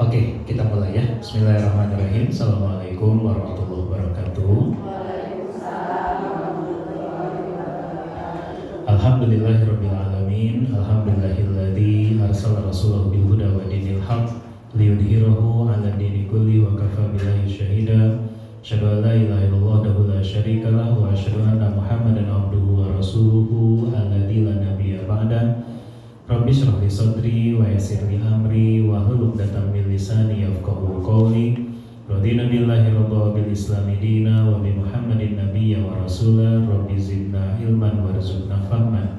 Oke, kita mulai ya. Bismillahirrahmanirrahim. Assalamualaikum warahmatullahi wabarakatuh. Alhamdulillahirabbil alamin. Alhamdulillahilladzi arsala rasulahu bil huda wa dinil haqq liyudhhirahu 'ala dini kulli wa kafa billahi syahida. Asyhadu an la ilaha illallah wahdahu la syarika lahu wa asyhadu anna Muhammadan abduhu wa rasuluhu alladzi la nabiyya ba'da. Rabbi shrah li sadri wa yassir li amri wa hlul 'uqdatam min lisani yafqahu qawli. Radina billahi rabba bil islami dina wa bi Muhammadin nabiyya wa rasula. Rabbi zidna ilman warzuqna fahman.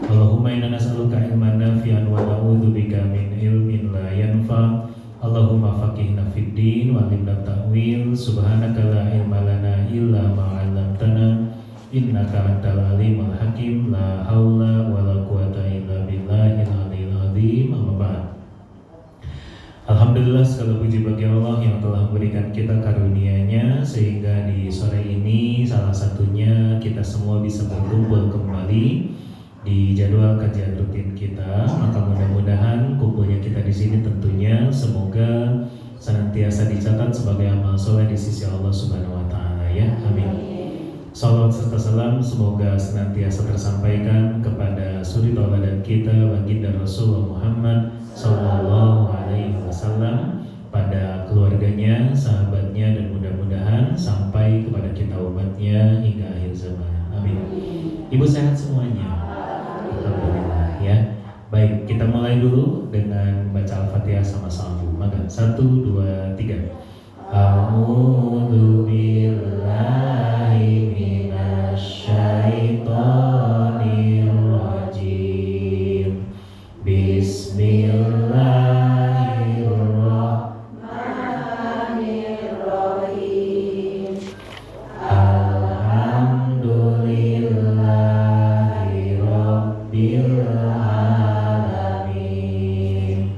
Allahumma inna nas'aluka ilman nafi'an wa na'udzubika min ilmin la yanfa'. Allahumma faqihna fid din wa 'allimna ta'wil. Subhanaka la ilma lana illa ma 'allamtana innaka antal alimul hakim. La haula wala quwata illa billahil aliyil azim. Amma ba'd. Alhamdulillah, segala puji bagi Allah yang telah memberikan kita karunia-Nya sehingga di sore ini salah satunya kita semua bisa berkumpul kembali di jadwal kajian rutin kita. Maka mudah-mudahan kumpulnya kita di sini tentunya semoga senantiasa dicatat sebagai amal soleh di sisi Allah Subhanahu wa taala ya. Amin. Salawat serta salam semoga senantiasa tersampaikan kepada suri tauladan kita baginda Rasulullah Muhammad sallallahu alaihi wasallam, pada keluarganya, sahabatnya, dan mudah-mudahan sampai kepada kita umatnya hingga akhir zaman. Amin. Ibu sehat semuanya? Alhamdulillah ya. Baik, kita mulai dulu dengan baca Al-Fatihah sama-sama. Maka 1, 2, 3. A'udzu billahi minasyaitonir rajim. Bismillahirrahmanirrahim. Alhamdulillahi rabbil alamin.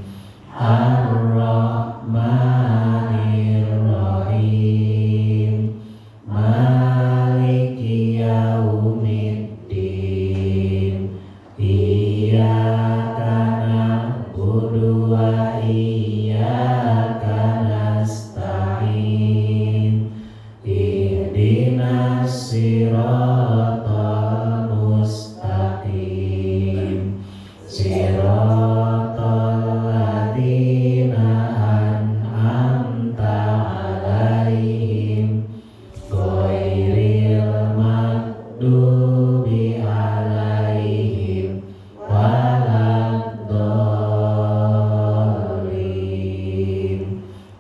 Ar-Rahmanir Rahim. Maliki yaumiddin. Iyyaka na'budu wa iyyaka nasta'in. Ihdinas siratal mustaqim. Siratal ladzina an'amta 'alaihim ghairil maghdubi 'alaihim waladdallin.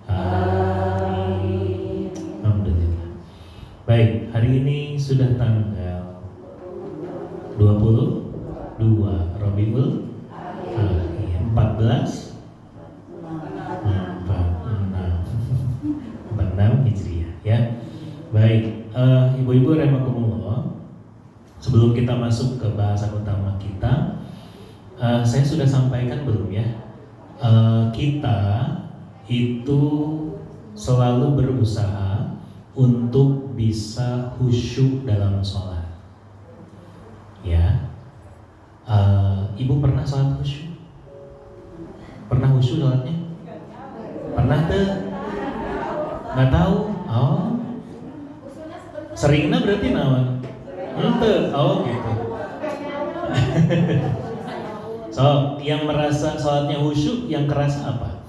Amin. Alhamdulillah. Baik, hari ini sudah tanggal 22 Rabiul Akhir 14 46 Hijriah ya. Baik, ibu-ibu rahimakumullah, sebelum kita masuk ke bahasan utama kita, saya sudah sampaikan belum ya? Kita itu selalu berusaha untuk bisa khusyuk dalam sholat. Ya, ibu pernah sholat khusyuk? Pernah khusyuk sholatnya? Pernah tuh? Nggak tahu? Oh, seringnya berarti nawan? Ente, oh gitu. So, yang merasa sholatnya khusyuk, yang kerasa apa?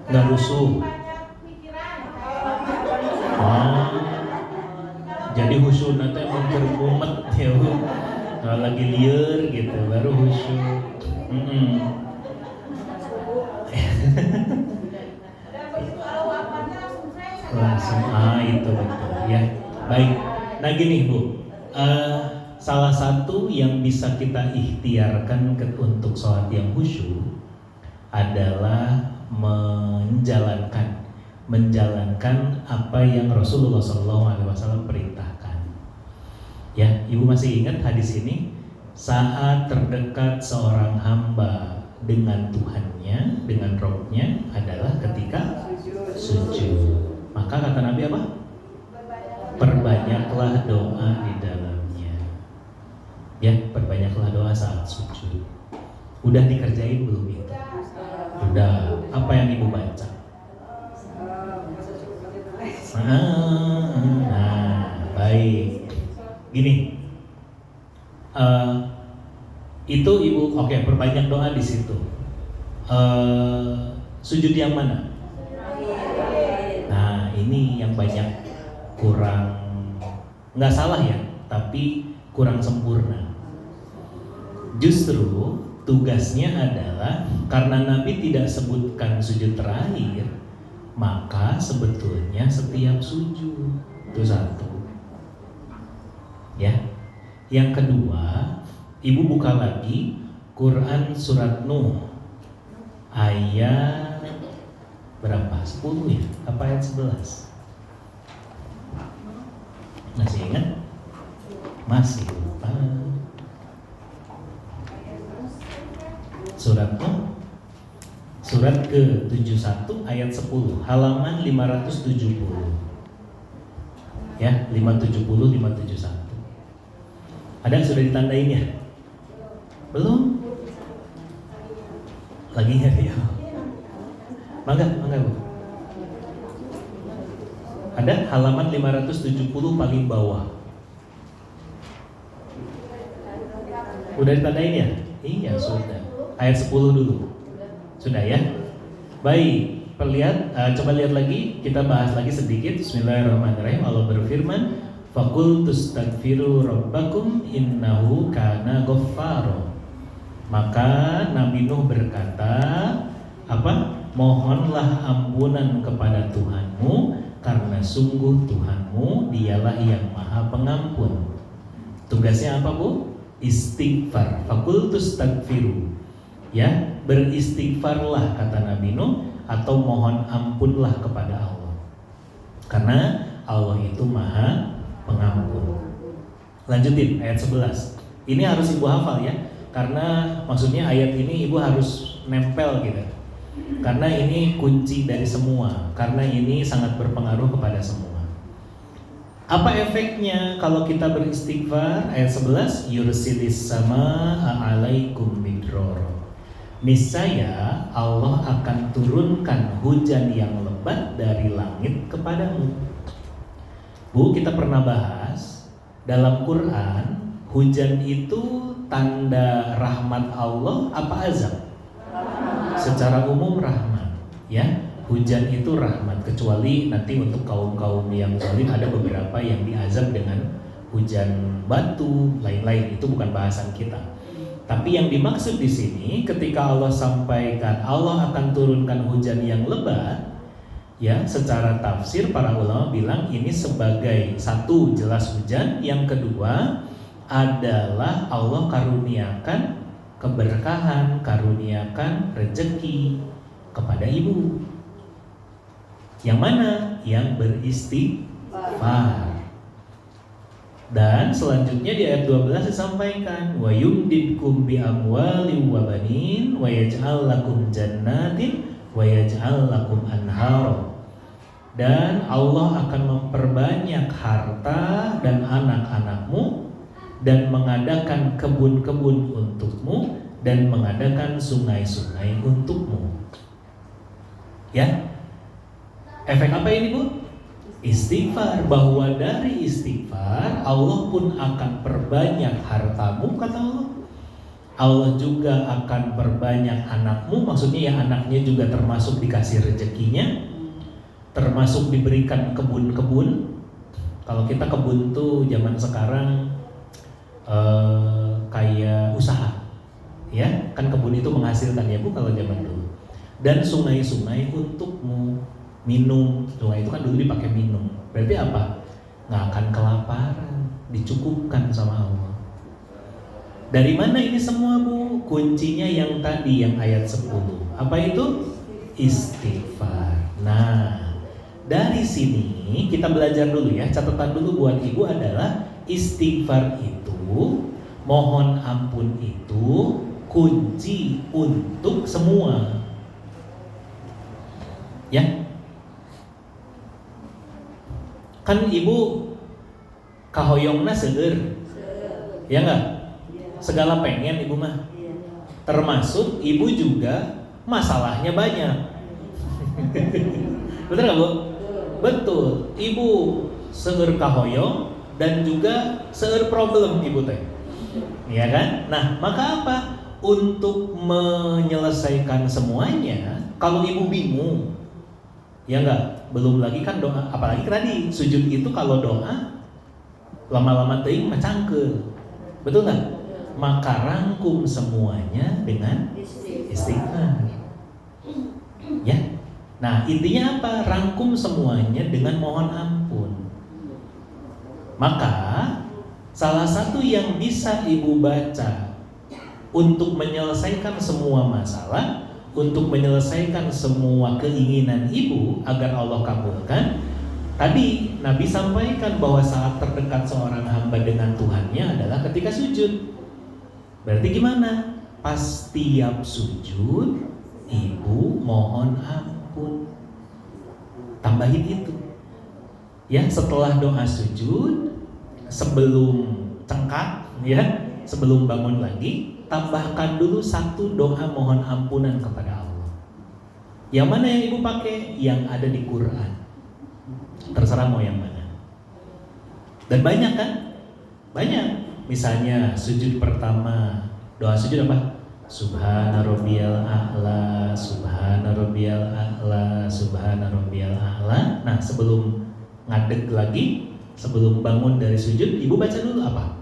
Nggak rusuh. Oh, jadi khusyuk nanti mumet ya bu. Kalau lagi liar gitu baru khusyuk. Langsung itu betul ya. Baik. Nah gini bu, salah satu yang bisa kita ikhtiarkan untuk sholat yang khusyuk adalah menjalankan apa yang Rasulullah SAW perintahkan. Ya, ibu masih ingat hadis ini? Saat terdekat seorang hamba dengan Tuhannya, dengan Rabbnya adalah ketika sujud. Maka kata Nabi apa? Perbanyaklah doa di dalamnya. Ya, perbanyaklah doa saat sujud. Udah dikerjain belum itu? Udah. Apa yang ibu baca? Nah, baik. Gini, itu ibu, oke, perbanyak doa di situ. Sujud yang mana? Nah, ini yang banyak kurang, nggak salah ya, tapi kurang sempurna. Justru tugasnya adalah karena Nabi tidak sebutkan sujud terakhir, maka sebetulnya setiap sujud itu satu. Ya. Yang kedua, ibu buka lagi Quran surat Nuh ayat berapa? 10 ya? Apa ayat 11? Masih ingat? Masih lupa. Surat Nuh surat ke-71 ayat 10, halaman 570. Ya, 570 571. Ada yang sudah ditandain ya? Belum? Lagi nyari ya? Mangga Bu. Ada halaman 570 paling bawah. Udah ditandain ya? Iya, sudah. Ayat 10 dulu. Sudah ya? Baik, coba lihat lagi, kita bahas lagi sedikit. Bismillahirrahmanirrahim. Allah berfirman, "Faqul tastaghfiru rabbakum innahu kana ghaffara." Maka Nabi Nuh berkata, apa? Mohonlah ampunan kepada Tuhanmu, karena sungguh Tuhanmu dialah yang Maha Pengampun. Tugasnya apa, Bu? Istighfar. Faqul tastaghfiru. Ya, beristighfarlah kata Nabi Nuh, atau mohon ampunlah kepada Allah. Karena Allah itu Maha Pengampun. Lanjutin ayat 11. Ini harus ibu hafal ya, karena maksudnya ayat ini ibu harus nempel gitu. Karena ini kunci dari semua, karena ini sangat berpengaruh kepada semua. Apa efeknya kalau kita beristighfar? Ayat 11, yursilis sama alaikum midroro. Niscaya Allah akan turunkan hujan yang lebat dari langit kepadamu. Bu, kita pernah bahas dalam Quran, hujan itu tanda rahmat Allah apa azab? Secara umum rahmat, ya. Hujan itu rahmat, kecuali nanti untuk kaum-kaum yang zalim ada beberapa yang diazab dengan hujan batu, lain-lain, itu bukan bahasan kita. Tapi yang dimaksud di sini ketika Allah sampaikan Allah akan turunkan hujan yang lebat, ya, secara tafsir para ulama bilang ini sebagai satu jelas hujan, yang kedua adalah Allah karuniakan keberkahan, karuniakan rezeki kepada ibu. Yang mana? Yang beristighfar. Dan selanjutnya di ayat 12 disampaikan wa yumdidkum bi amwali wa banin wa yaj'al lakum jannatin wa yaj'al lakum anhara. Dan Allah akan memperbanyak harta dan anak-anakmu, dan mengadakan kebun-kebun untukmu, dan mengadakan sungai-sungai untukmu. Ya. Efek apa ini, Bu? Istighfar. Bahwa dari istighfar Allah pun akan perbanyak hartamu, kata Allah. Allah juga akan perbanyak anakmu, maksudnya ya anaknya juga termasuk dikasih rezekinya, termasuk diberikan kebun-kebun. Kalau kita kebun tuh zaman sekarang kayak usaha, ya kan kebun itu menghasilkan ya Bu kalau zaman dulu. Dan sungai-sungai untukmu minum, sungai itu kan dulu dipakai minum. Berarti apa? Nggak akan kelaparan, dicukupkan sama Allah. Dari mana ini semua, Bu? Kuncinya yang tadi, yang ayat 10. Apa itu? Istighfar. Nah, dari sini kita belajar dulu ya. Catatan dulu buat ibu adalah istighfar itu, mohon ampun itu kunci untuk semua. Ya. Kan ibu kahoyongna seger, ya enggak? Segala pengen ibu mah. Termasuk ibu juga masalahnya banyak. Betul nggak Bu? Betul. Ibu seueur kahoyong dan juga seueur problem ibu teh. Ya kan? Nah, maka apa? Untuk menyelesaikan semuanya, kalau ibu bingung, ya enggak, belum lagi kan doa, apalagi tadi sujud itu kalau doa lama-lama teuing mah cangkeul. Betul enggak? Maka rangkum semuanya dengan istighfar. Ya. Nah, intinya apa? Rangkum semuanya dengan mohon ampun. Maka salah satu yang bisa ibu baca untuk menyelesaikan semua masalah, untuk menyelesaikan semua keinginan ibu agar Allah kabulkan. Tadi Nabi sampaikan bahwa saat terdekat seorang hamba dengan Tuhannya adalah ketika sujud. Berarti gimana? Pas tiap sujud, ibu mohon ampun. Tambahin itu. Ya, setelah doa sujud, sebelum cengkat, ya, sebelum bangun lagi, tambahkan dulu satu doa mohon ampunan kepada Allah. Yang mana yang ibu pakai? Yang ada di Quran. Terserah mau yang mana. Dan banyak kan? Banyak. Misalnya sujud pertama, doa sujud apa? Subhana rabbiyal a'la, subhana rabbiyal a'la, subhana rabbiyal a'la. Nah, sebelum ngadeg lagi, sebelum bangun dari sujud, ibu baca dulu apa?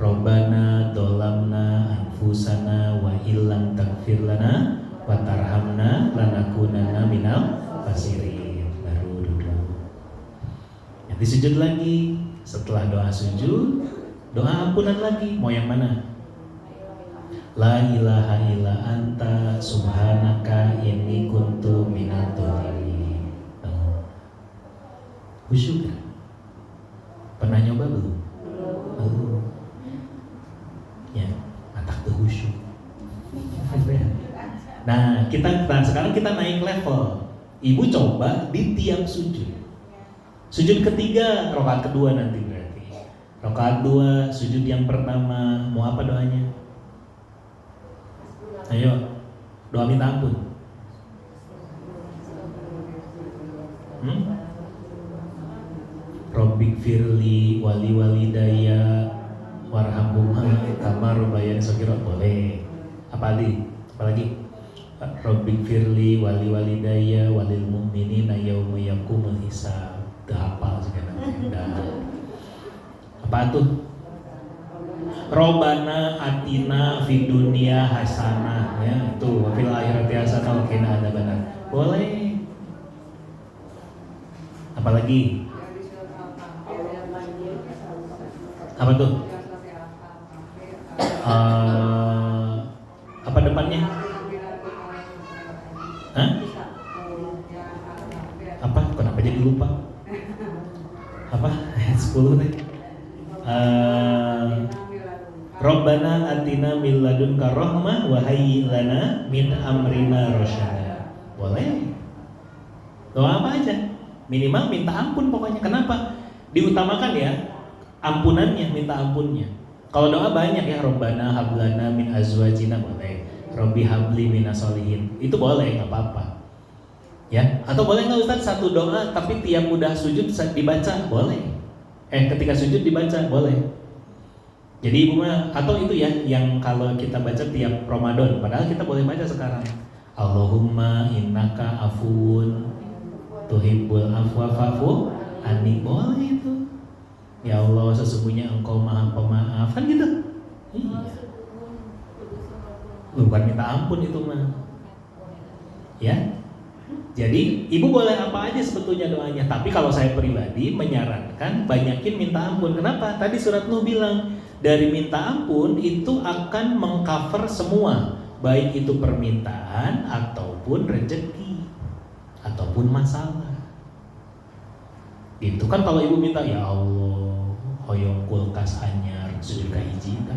Rabbana dolamna anfusana wa illam taghfir lana wa tarhamna lanakunanna minal khasirin. Baru duduk. Nanti sujud lagi. Setelah doa sujud, doa ampunan lagi. Mau yang mana? La ilaha illa anta subhanaka inni kuntu minadz dzalimin. Khusyuk kan? Pernah nyoba belum? Belum. Ya, matak tuh khusyuk. Nah, sekarang kita naik level. Ibu coba di tiap sujud. Sujud ketiga, rakaat kedua nanti berarti. Rakaat 2, sujud yang pertama, mau apa doanya? Ayo, doa minta ampun. Robbik firli wali walidaya warhamhuma kama rabbayani shaghira. Boleh. Apa lagi? Robbik firli wali walidaya walil mu'minina yauma yaqumul hisab. Udah hafal sekarang. Apa tuh? Robbana atina fid dunya hasanah, ya itu, fil akhirati hasanah wa qina adzabannar. Boleh. Apalagi? Apa tuh? Apa depannya? Hah? Apa? Kenapa jadi lupa? Apa? 10 teh. Rabbana atina min ladunka rahmah wa hayyi lana min amrina rasyada. Boleh. Doa apa aja? Minimal minta ampun pokoknya. Kenapa? Diutamakan ya ampunannya, minta ampunnya. Kalau doa banyak ya, Rabbana hablana min azwajina, boleh. Rabbi habli minas solihin. Itu boleh, enggak apa-apa. Ya, atau boleh enggak Ustaz satu doa tapi tiap udah sujud dibaca? Boleh. Ketika sujud dibaca? Boleh. Jadi ibu mah, atau itu ya yang kalau kita baca tiap Ramadan, padahal kita boleh baca sekarang. Allahumma innaka afuun tuhibbul afwa fa'fu anni. Boleh itu. Ya Allah, sesungguhnya Engkau Maha Pemaaf, kan gitu. Iya. Bukan minta ampun itu mah. Ya. Jadi ibu boleh apa aja sebetulnya doanya, tapi kalau saya pribadi menyarankan banyakin minta ampun. Kenapa? Tadi surat Nuh bilang dari minta ampun itu akan mengcover semua, baik itu permintaan ataupun rezeki ataupun masalah. Itu kan kalau ibu minta, ya Allah, hoyong kulkas anyar, sujud kahiji kan,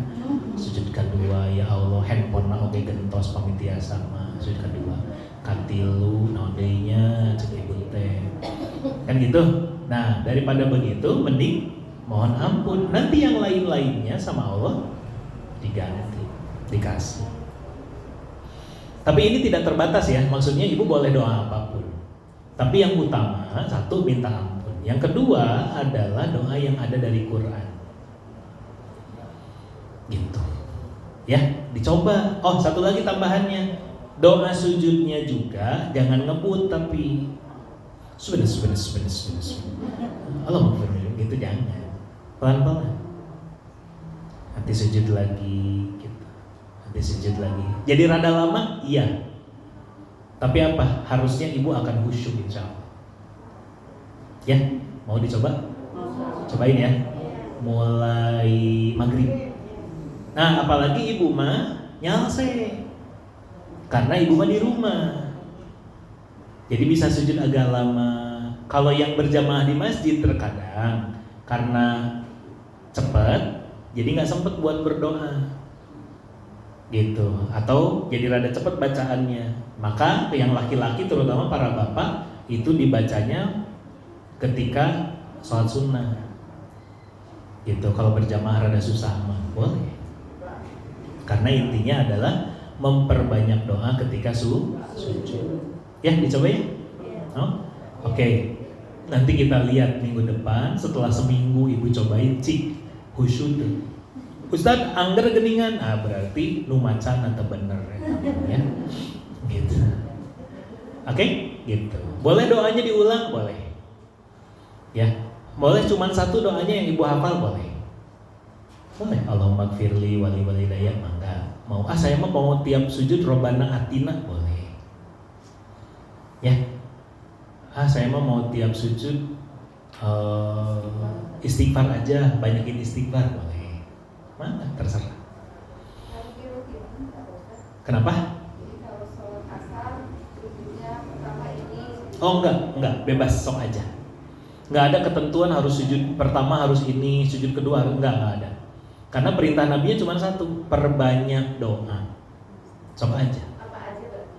sujud kedua, ya Allah, handphone na oke gentos pamitiasa mah, sujud kedua, katilu naudenya cek ibu teh, kan gitu. Nah daripada begitu, mending mohon ampun. Nanti yang lain-lainnya sama Allah diganti, dikasih. Tapi ini tidak terbatas ya, maksudnya ibu boleh doa apapun. Tapi yang utama, satu minta ampun. Yang kedua adalah doa yang ada dari Quran. Gitu. Ya, dicoba. Oh, satu lagi tambahannya. Doa sujudnya juga jangan ngebut tapi sebenarnya Allah maghfirli gitu jangan. Pelan-pelan. Nanti sujud lagi gitu. Nanti sujud lagi. Jadi rada lama? Iya. Tapi apa? Harusnya ibu akan khusyuk insya Allah. Ya, mau dicoba? Cobain ya. Mulai maghrib. Nah, apalagi ibu mah nyalse. Karena ibu mah di rumah. Jadi bisa sujud agak lama. Kalau yang berjamaah di masjid terkadang karena cepat, jadi nggak sempet buat berdoa, gitu. Atau jadi rada cepat bacaannya. Maka yang laki-laki terutama para bapak itu dibacanya ketika sholat sunnah, gitu. Kalau berjamaah rada susah mah boleh. Karena intinya adalah memperbanyak doa ketika sujud. Ya, dicoba ya? Oh? Oke. Nanti kita lihat minggu depan setelah seminggu ibu cobain cik khusyuk. Ustaz, angger geningan. Berarti nu macan atau bener ya. Gitu. Oke? Gitu. Boleh doanya diulang? Boleh. Ya. Boleh cuman satu doanya yang ibu hafal? Boleh. Boleh. Allahumma gfirli wali walidayya, mangga. Mau saya mau tiap sujud Robbana atina, boleh. Ya, saya mau tiap sujud istighfar aja, banyakin istighfar, boleh. Mana terserah. Kenapa? Oh enggak, bebas sok aja. Enggak ada ketentuan harus sujud pertama harus ini, sujud kedua harus enggak ada. Karena perintah Nabi-nya cuma satu, perbanyak doa. Sok aja.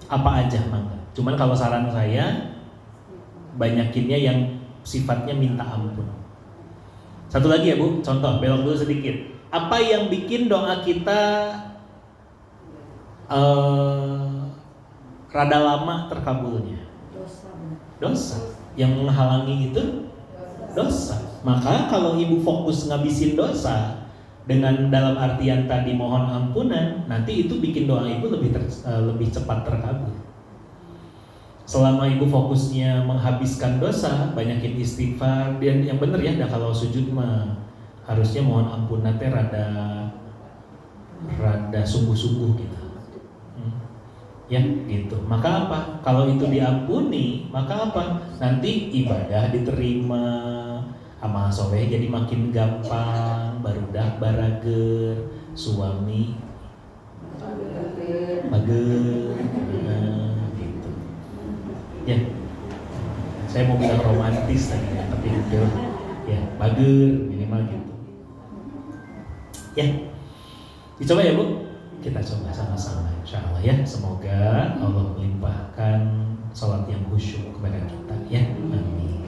Apa aja mangga. Cuman kalau saran saya banyakinnya yang sifatnya minta ampun. Satu lagi ya Bu, contoh belok dulu sedikit. Apa yang bikin doa kita rada lama terkabulnya? Dosa. Yang menghalangi itu dosa. Maka kalau ibu fokus ngabisin dosa dengan dalam artian tadi mohon ampunan, nanti itu bikin doa ibu lebih cepat terkabul. Selama ibu fokusnya menghabiskan dosa, banyakin istighfar, dan yang bener ya, kalau sujud mah harusnya mohon ampun nanti rada sungguh-sungguh gitu. Ya gitu. Maka apa? Kalau itu diampuni, maka apa? Nanti ibadah diterima, amal soleh jadi makin gampang, barudak barager, suami bager. Gitu. Ya, saya mau bilang romantis tadi, tapi itu ya bager minimal gitu. Ya, dicoba ya Bu. Kita coba sama-sama insya Allah ya. Semoga Allah melimpahkan sholat yang khusyuk kepada kita ya. Amin.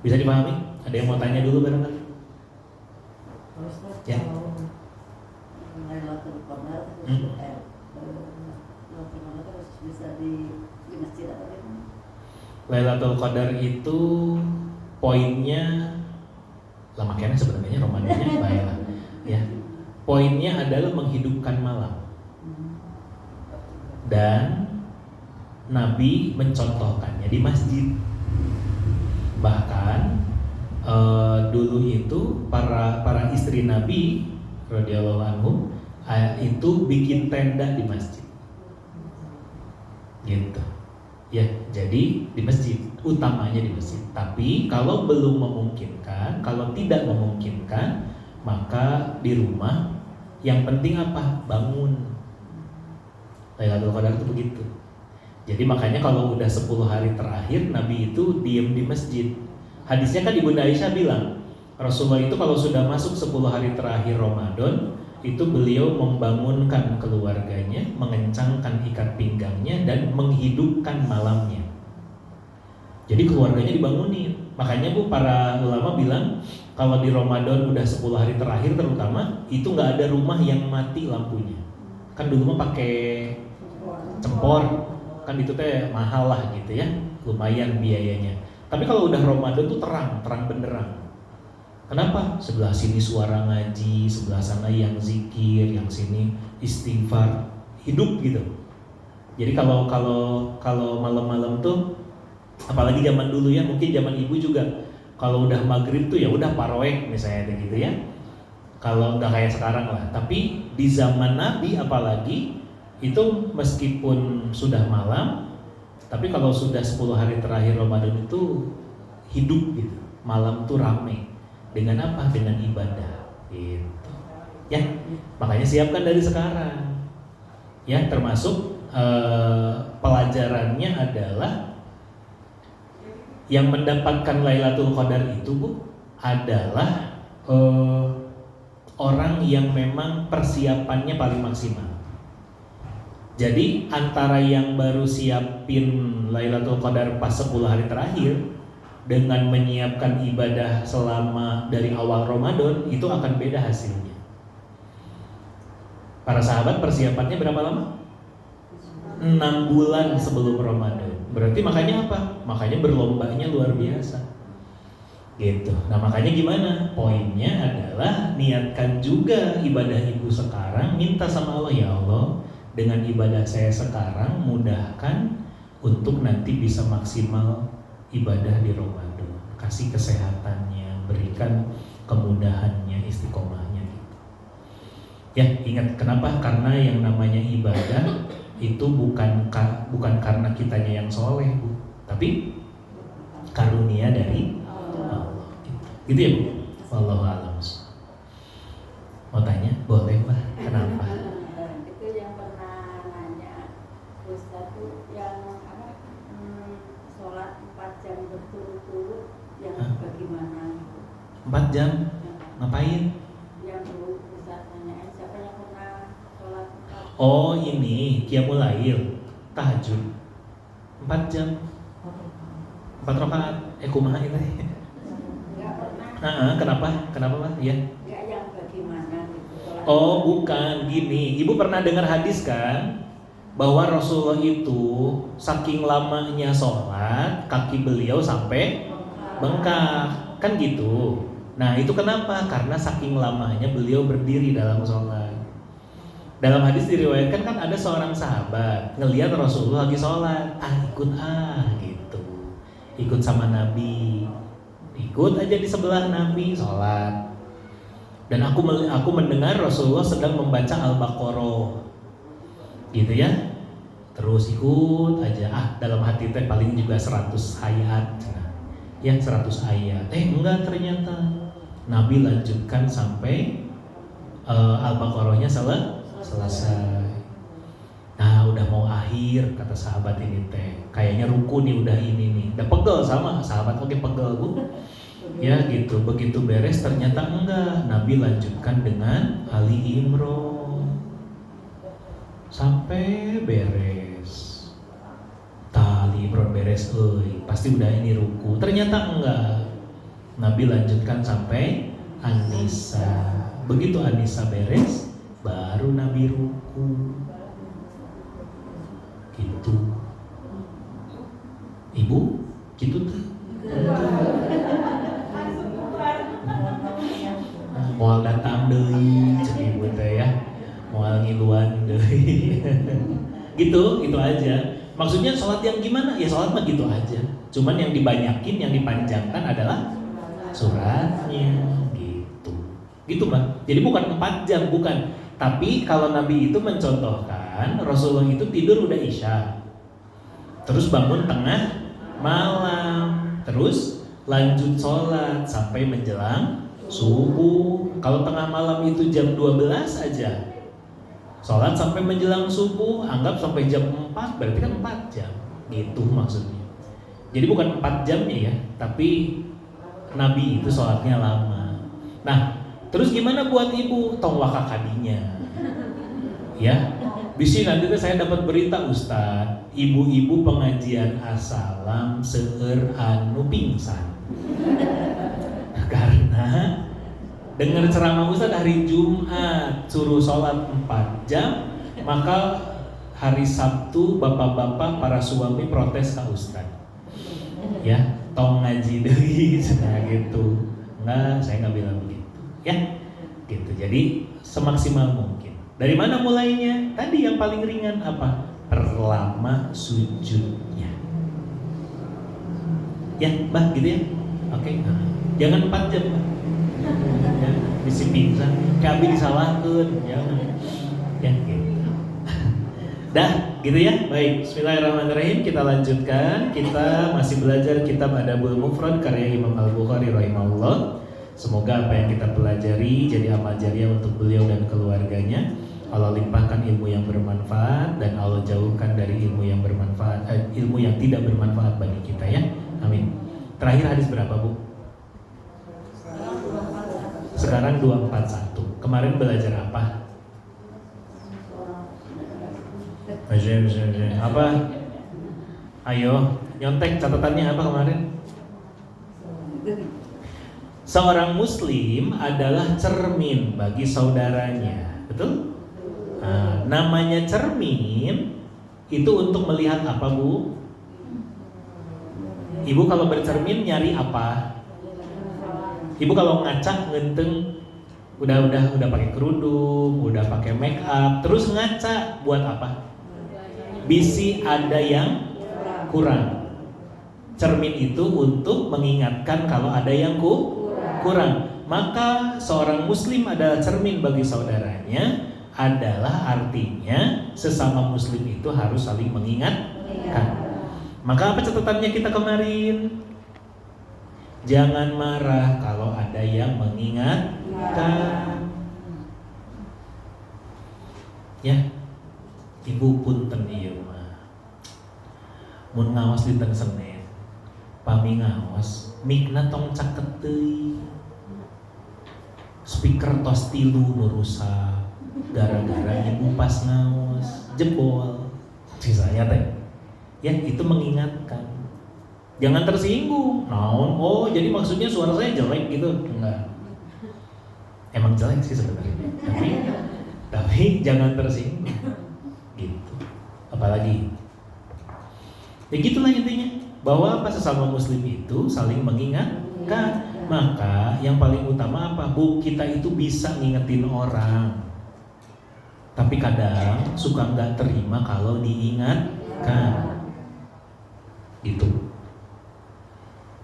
Bisa dipahami? Ada yang mau tanya dulu barangkali? Ya. Lailatul Qadar itu poinnya lama kayaknya sebenarnya Ramadannya baiklah ya. Poinnya adalah menghidupkan malam. Dan Nabi mencontohkannya di masjid. Bahkan dulu itu para istri Nabi radhiyallahu anhum itu bikin tenda di masjid. Gitu. Ya, jadi di masjid, utamanya di masjid. Tapi kalau belum memungkinkan, kalau tidak memungkinkan, maka di rumah. Yang penting apa? Bangun. Lailatul Qadar itu begitu. Jadi makanya kalau udah 10 hari terakhir Nabi itu diem di masjid. Hadisnya kan Ibunda Aisyah bilang, Rasulullah itu kalau sudah masuk 10 hari terakhir Ramadan, itu beliau membangunkan keluarganya, mengencangkan ikat pinggangnya dan menghidupkan malamnya. Jadi keluarganya dibangunin. Makanya Bu, para ulama bilang kalau di Ramadan udah 10 hari terakhir terutama, itu nggak ada rumah yang mati lampunya. Kan dulu mah pakai cempor, kan itu teh mahal lah gitu ya, lumayan biayanya. Tapi kalau udah Ramadan tuh terang benderang. Kenapa? Sebelah sini suara ngaji, sebelah sana yang zikir, yang sini istighfar, hidup gitu. Jadi kalau malam-malam tuh, apalagi zaman dulu ya, mungkin zaman ibu juga, kalau udah maghrib tuh ya udah paroek misalnya gitu ya. Kalau nggak kayak sekarang lah. Tapi di zaman Nabi apalagi itu meskipun sudah malam, tapi kalau sudah 10 hari terakhir Ramadan itu hidup gitu. Malam tuh rame. Dengan apa? Dengan ibadah gitu. Ya, makanya siapkan dari sekarang. Ya, termasuk pelajarannya adalah yang mendapatkan Lailatul Qadar itu Bu adalah orang yang memang persiapannya paling maksimal. Jadi antara yang baru siapin Lailatul Qadar pas 10 hari terakhir dengan menyiapkan ibadah selama dari awal Ramadan itu akan beda hasilnya. Para sahabat persiapannya berapa lama? 6 bulan sebelum Ramadan. Berarti makanya apa? Makanya berlombanya luar biasa. Gitu. Nah makanya gimana? Poinnya adalah niatkan juga ibadah ibu sekarang, minta sama Allah, ya Allah, dengan ibadah saya sekarang mudahkan untuk nanti bisa maksimal ibadah di Ramadan. Kasih kesehatannya, berikan kemudahannya, istiqomahnya gitu. Ya, ingat kenapa? Karena yang namanya ibadah itu bukan karena kitanya yang soleh Bu, tapi karunia dari Allah. Gitu ya Bu? Wallahu a'lam. Mau tanya? Boleh Pak. Kenapa? Itu yang pernah nanya Ustaz tuh yang sholat 4 jam berturut-turut yang bagaimana? 4 jam? Ngapain? Yang dulu Ustaz tanyain siapa yang pernah sholat 4 jam? Oh ini Qiyamul Lail, tahajud 4 jam 4 rakaat. Kumaha itu? Enggak pernah. Kenapa? Kenapa Pak? Ya. Enggak yang bagaimana gitu sholat. Oh bukan, gini. Ibu pernah dengar hadis kan? Bahwa Rasulullah itu saking lamanya sholat, kaki beliau sampai bengkak. Kan gitu. Nah itu kenapa? Karena saking lamanya beliau berdiri dalam sholat. Dalam hadis diriwayatkan kan ada seorang sahabat ngelihat Rasulullah lagi sholat, ikut gitu, ikut sama Nabi, ikut aja di sebelah Nabi sholat. Dan aku mendengar Rasulullah sedang membaca Al-Baqarah, gitu ya. Terus ikut aja, dalam hati teh paling juga 100 ayat, ya 100 ayat. Enggak, ternyata Nabi lanjutkan sampai Al-Baqarahnya selesai. Nah udah mau akhir, kata sahabat ini teh, kayaknya ruku nih udah ini nih, udah pegel sama sahabat. Oke pegel Bu, ya gitu. Begitu beres ternyata enggak, Nabi lanjutkan dengan Ali Imran sampai beres. Ali Imran beres, pasti udah ini ruku. Ternyata enggak, Nabi lanjutkan sampai An-Nisa. Begitu An-Nisa beres, baru Nabi ruku. Gitu. Ibu, gitu tuh. Moal datang deui cek ibu teh ya. Moal ngiluan deui. Gitu aja. Maksudnya sholat yang gimana? Ya sholat mah gitu aja. Cuman yang dibanyakin, yang dipanjangkan adalah suratnya gitu. Gitu Mbak. Jadi bukan 4 jam, bukan. Tapi kalau Nabi itu mencontohkan Rasulullah itu tidur udah Isya, terus bangun tengah malam, terus lanjut sholat sampai menjelang subuh. Kalau tengah malam itu jam 12 aja, sholat sampai menjelang subuh, anggap sampai jam 4, berarti kan 4 jam. Gitu maksudnya. Jadi bukan 4 jamnya ya, tapi Nabi itu sholatnya lama. Nah, terus gimana buat ibu? Tong wakakadinya, ya. Bisi nanti saya dapat berita Ustad, ibu-ibu pengajian Assalam seueur anu pingsan. Karena dengar ceramah Ustad hari Jumat suruh sholat 4 jam, maka hari Sabtu bapak-bapak para suami protes ke Ustaz. Ya, tong ngaji deui cenah gitu. Enggak, saya nggak bilang begitu. Ya, gitu. Jadi semaksimal mungkin. Dari mana mulainya? Tadi yang paling ringan apa? Perlama sujudnya. Ya, Mbah gitu ya. Oke. Nah, jangan 4 jam, Mbah. Ya, bisi pingsan. Kami disalahkeun, jangan. Ya, gitu. Dah, gitu ya. Baik, bismillahirrahmanirrahim. Kita lanjutkan. Kita masih belajar kitab Adabul Mufrad karya Imam Al-Bukhari rahimahullah. Semoga apa yang kita pelajari jadi amal jariah untuk beliau dan keluarganya. Allah limpahkan ilmu yang bermanfaat dan Allah jauhkan dari ilmu yang bermanfaat, ilmu yang tidak bermanfaat bagi kita ya. Amin. Terakhir hadis berapa, Bu? Sekarang 241. Kemarin belajar apa? Apa? Ayo, nyontek catatannya apa kemarin? Seorang muslim adalah cermin bagi saudaranya. Betul? Nah, namanya cermin itu untuk melihat apa, Bu? Ibu kalau bercermin nyari apa? Ibu kalau ngaca ngenteng udah pakai kerudung, udah pakai make up, terus ngaca buat apa? Bisi ada yang kurang. Cermin itu untuk mengingatkan kalau ada yang kurang. Maka seorang muslim adalah cermin bagi saudaranya, adalah artinya sesama muslim itu harus saling mengingatkan. Maka apa catatannya kita kemarin? Jangan marah kalau ada yang mengingatkan. Ya. Ibu punten ieu mah. Mun ngaos dinten Senin, pami ngaos, mikna tong caket teuing. Speaker tos 3 nu rusak gara-gara ibu pas ngaos, jebol. Sisanya teh. Ya, itu mengingatkan. Jangan tersinggung. Naon? Oh, jadi maksudnya suara saya jelek gitu? Enggak. Emang jelek sih sebenarnya. Tapi jangan tersinggung. Gitu. Apalagi ya gitulah intinya, bahwa apa, sesama muslim itu saling mengingatkan. Maka yang paling utama apa, Bu? Kita itu bisa ngingetin orang, tapi kadang suka nggak terima kalau diingatkan. Gitu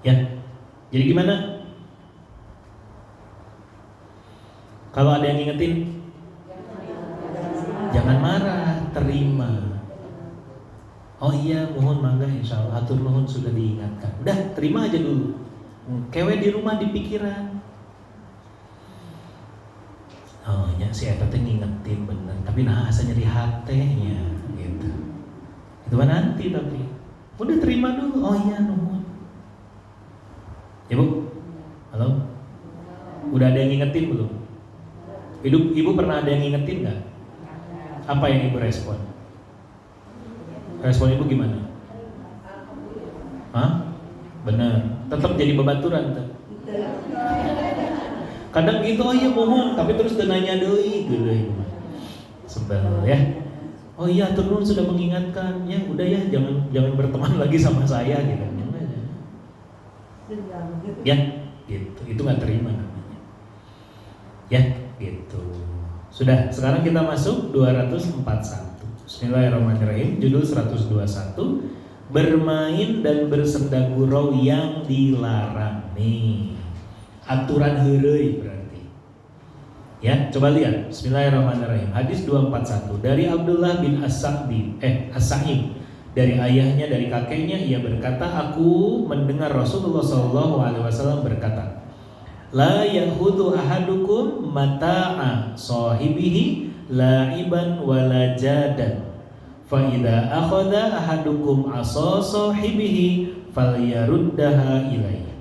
ya. Jadi gimana kalau ada yang ngingetin? Jangan marah, terima. Oh iya, mohon mangga, insya Allah atur nuhun sudah diingatkan. Udah, terima aja dulu. Kewe di rumah di pikiran. Oh ya, si eta teh ngingetin bener, tapi nah asa nyeri hatenya gitu. Itu mah nanti, tapi udah terima dulu. Oh iya, nuhun. Ibu, halo. Udah ada yang ngingetin belum? Ibu pernah ada yang ngingetin nggak? Apa yang ibu respon? Respon ibu gimana? Hah? Benar. Tetap jadi babaturan tuh. Kadang gitu, oh iya mohon, tapi terus nanya deui gitu. Sebel ya. Oh iya, turun sudah mengingatkan. Ya udah ya, jangan berteman lagi sama saya gitu. Ya, gitu. Itu nggak terima namanya. Ya, gitu. Sudah, sekarang kita masuk 241. Bismillahirrahmanirrahim. Judul 121, bermain dan bersenda gurau yang dilarang. Nih, aturan heureuy berarti. Ya, coba lihat. Bismillahirrahmanirrahim. Hadis 241 dari Abdullah bin As-Sa'ib. Dari ayahnya, dari kakeknya, ia berkata, aku mendengar Rasulullah SAW berkata, la yahudu ahadukum mata'a sahibihi la'iban wala jadan fa idza akhadha ahadukum asa sahibihi falyaruddaha ilayhi.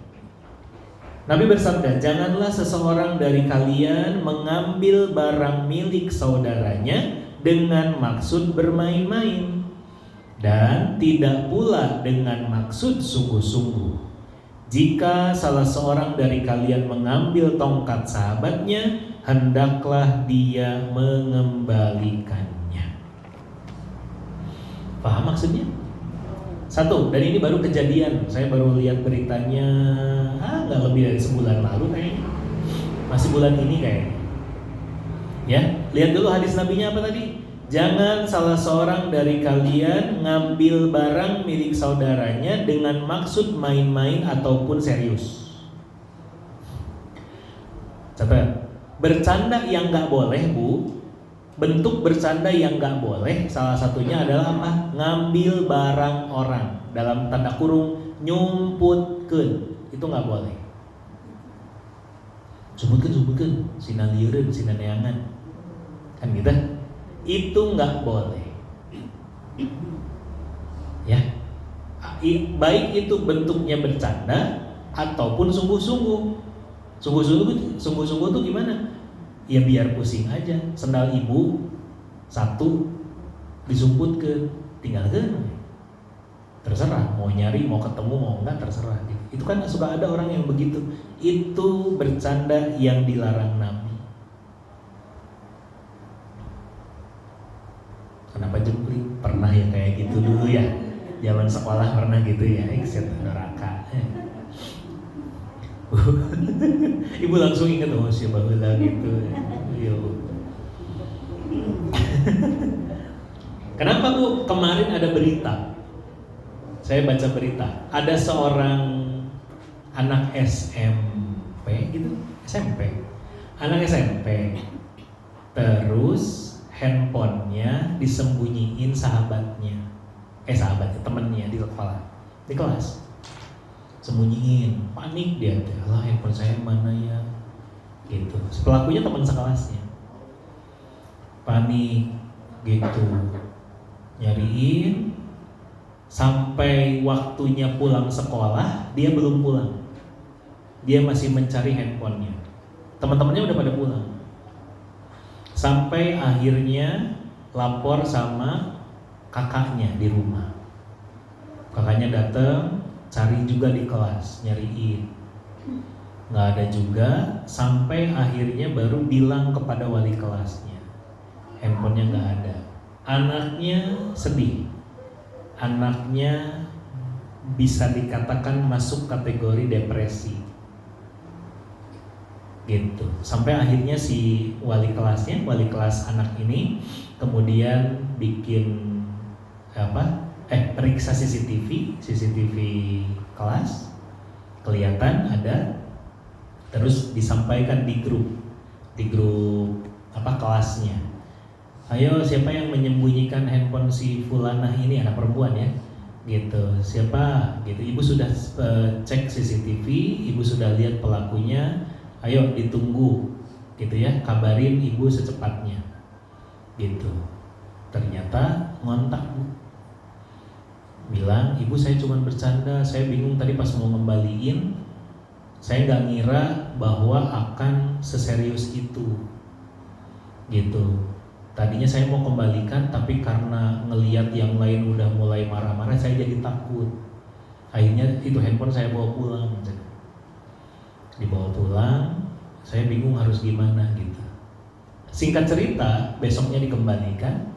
Nabi bersabda, janganlah seseorang dari kalian mengambil barang milik saudaranya dengan maksud bermain-main, dan tidak pula dengan maksud sungguh-sungguh. Jika salah seorang dari kalian mengambil tongkat sahabatnya, hendaklah dia mengembalikannya. Paham maksudnya? Satu, dan ini baru kejadian. Saya baru lihat beritanya nggak lebih dari sebulan lalu kayaknya. Masih bulan ini kayaknya. Ya, lihat dulu hadis nabinya apa tadi? Jangan salah seorang dari kalian ngambil barang milik saudaranya dengan maksud main-main ataupun serius. Catat, bercanda yang nggak boleh, Bu. Bentuk bercanda yang nggak boleh salah satunya adalah apa? Ngambil barang orang, dalam tanda kurung nyumputkeun. Itu nggak boleh. Sumputkeun, sinalieureun, sinaneangan. Kan gitu? Itu nggak boleh. Ya. Baik itu bentuknya bercanda ataupun sungguh-sungguh. Sungguh-sungguh tuh gimana? Ya biar pusing aja. Sendal ibu satu disumputkeun, tinggalkeun. Terserah, mau nyari, mau ketemu, mau enggak terserah. Itu kan suka ada orang yang begitu. Itu bercanda yang dilarang Nabi. Kenapa jempling? Pernah ya kayak gitu dulu ya. Zaman sekolah pernah gitu ya, exit neraka. Ibu langsung ingat, oh siapa heula gitu. Yo. Kenapa Bu? Kemarin ada berita. Saya baca berita, ada seorang anak SMP gitu, anak SMP, terus handphonenya disembunyiin temennya di kelas, sembunyiin, panik dia, lah handphone saya mana ya, gitu. Pelakunya teman sekelasnya, panik, gitu, nyariin. Sampai waktunya pulang sekolah, dia belum pulang. Dia masih mencari handphonenya. Teman-temannya udah pada pulang. Sampai akhirnya lapor sama kakaknya di rumah. Kakaknya datang, cari juga di kelas, nyariin. Nggak ada juga, sampai akhirnya baru bilang kepada wali kelasnya. Handphonenya nggak ada. Anaknya sedih. Anaknya bisa dikatakan masuk kategori depresi, gitu. Sampai akhirnya si wali kelas anak ini kemudian bikin periksa CCTV kelas, kelihatan ada, terus disampaikan di grup kelasnya. Ayo, siapa yang menyembunyikan handphone si fulanah ini, anak perempuan ya, gitu. Siapa? Gitu. Ibu sudah cek CCTV, ibu sudah lihat pelakunya. Ayo ditunggu, gitu ya. Kabarin ibu secepatnya, gitu. Ternyata ngontak Bu, bilang, ibu saya cuma bercanda, saya bingung tadi pas mau ngembaliin, saya nggak ngira bahwa akan seserius itu, gitu. Tadinya saya mau kembalikan, tapi karena ngelihat yang lain udah mulai marah-marah, saya jadi takut. Akhirnya itu handphone saya bawa pulang. Dibawa pulang, saya bingung harus gimana gitu. Singkat cerita, besoknya dikembalikan,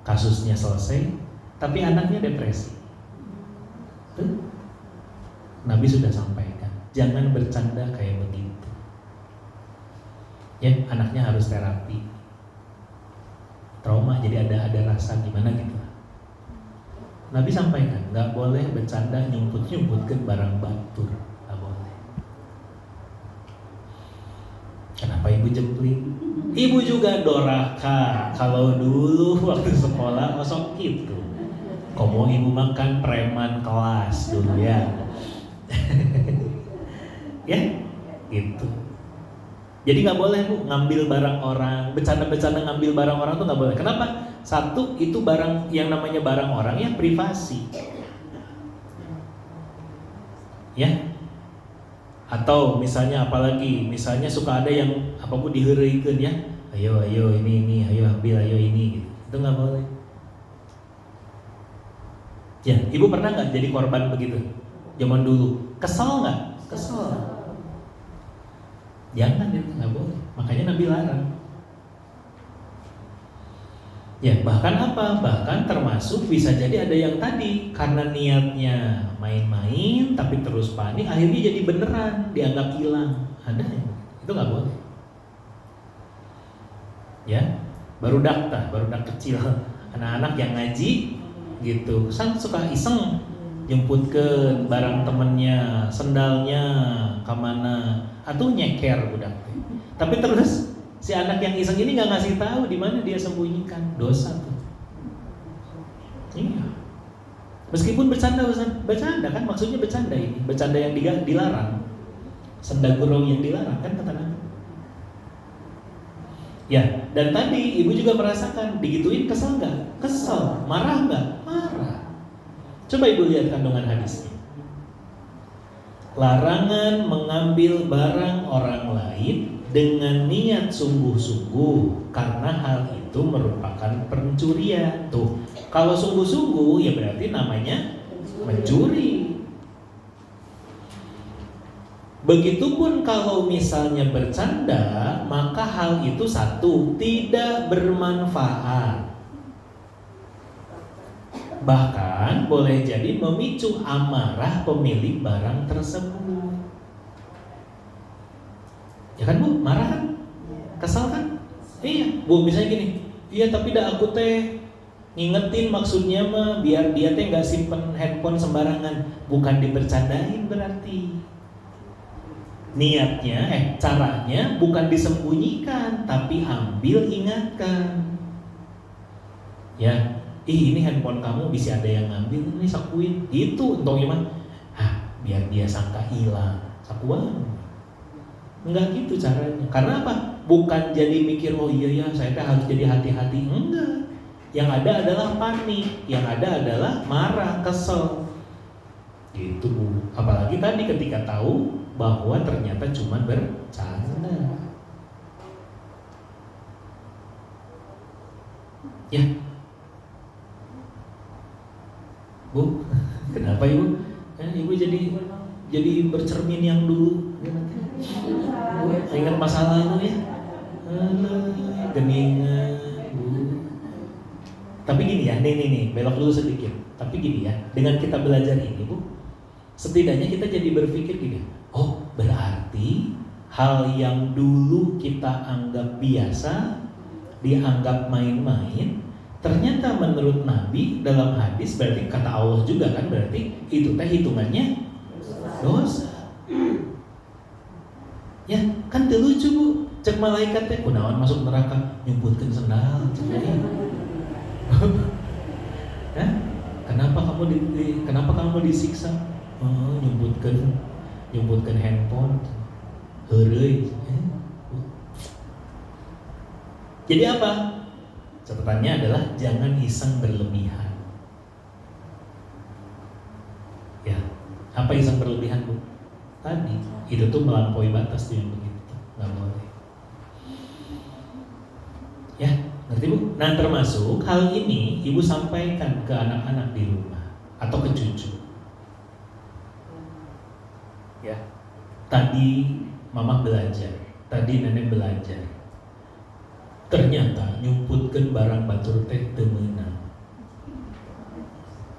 kasusnya selesai, tapi anaknya depresi. Tuh. Nabi sudah sampaikan, jangan bercanda kayak begitu. Ya, anaknya harus terapi. Trauma, jadi ada rasa gimana gitu. Nabi sampaikan, nggak boleh bercanda nyumput-nyumputkan barang batur, nggak boleh. Kenapa ibu jempling? Ibu juga doraka. Kalau dulu waktu sekolah kosong gitu. Komo ibu makan preman kelas dulu ya. Ya, gitu. Jadi nggak boleh Bu ngambil barang orang, bercanda-bercanda ngambil barang orang tuh nggak boleh. Kenapa? Satu, itu barang yang namanya barang orang ya privasi, ya. Atau misalnya apalagi, misalnya suka ada yang apapun diheureuikeun ya, ayo ini, ayo ambil, ayo ini, gitu. Itu nggak boleh. Ya, ibu pernah nggak jadi korban begitu? Zaman dulu, kesel nggak? Kesel. Jangan, itu nggak boleh. Makanya Nabi larang. Ya, bahkan apa? Bahkan termasuk bisa jadi ada yang tadi karena niatnya main-main tapi terus panik, akhirnya jadi beneran dianggap hilang. Ada yang itu nggak boleh. Ya, barudak kecil, anak-anak yang ngaji gitu, suka iseng jemput ke barang temennya, sendalnya kemana, atau nyeker budak. Tapi terus si anak yang iseng ini nggak ngasih tahu di mana dia sembunyikan, dosa tuh. Iya. Meskipun bercanda kan, maksudnya bercanda ini, bercanda yang dilarang, senda gurau yang dilarang kan kata Nabi. Ya, dan tadi ibu juga merasakan digituin kesel nggak? Kesel, marah nggak? Marah. Coba ibu lihat kandungan hadisnya. Larangan mengambil barang orang lain dengan niat sungguh-sungguh karena hal itu merupakan pencurian. Tuh, kalau sungguh-sungguh ya berarti namanya mencuri. Begitupun kalau misalnya bercanda, maka hal itu satu, tidak bermanfaat. Bahkan boleh jadi memicu amarah pemilik barang tersebut. Ya kan Bu, marah kan? Kesal kan? Iya, Bu misalnya gini, iya tapi dah aku teh ngingetin maksudnya mah biar dia teh nggak simpen handphone sembarangan, bukan dibercandain berarti. Niatnya, caranya bukan disembunyikan, tapi ambil ingatkan. Ya, ini handphone kamu bisa ada yang ngambil, ini sakuin. Itu untuk gimana? Biar dia sangka hilang, sakuan. Enggak gitu caranya. Karena apa? Bukan jadi mikir, oh iya ya, saya harus jadi hati-hati. Enggak. Yang ada adalah panik, yang ada adalah marah, kesel. Gitu Bu. Apalagi tadi ketika tahu bahwa ternyata cuma bercanda. Ya, Bu, kenapa Ibu? Ibu jadi bercermin yang dulu. Bu, ingat masa lalu ya. Geningan Bu. Tapi gini ya, nih, belok dulu sedikit. Tapi gini ya, dengan kita belajar ini Bu, setidaknya kita jadi berpikir gini, oh berarti hal yang dulu kita anggap biasa, dianggap main-main, ternyata menurut Nabi dalam hadis, berarti kata Allah juga kan, berarti itu teh hitungannya dosa. Ya kan lucu Bu, cek malaikat teh kunaon masuk neraka nyumputkeun sendal. Kenapa kamu disiksa? Nyumputkeun handphone. Heureuy. Jadi apa? Catatannya adalah jangan iseng berlebihan. Ya, apa iseng berlebihan Bu? Tadi itu tuh melampaui batas tuh yang begitu, nggak boleh. Ya, ngerti Bu? Nah termasuk hal ini ibu sampaikan ke anak-anak di rumah atau ke cucu. Ya, tadi mama belajar, tadi nenek belajar. Ternyata nyumputkeun barang batur teh teu meunang.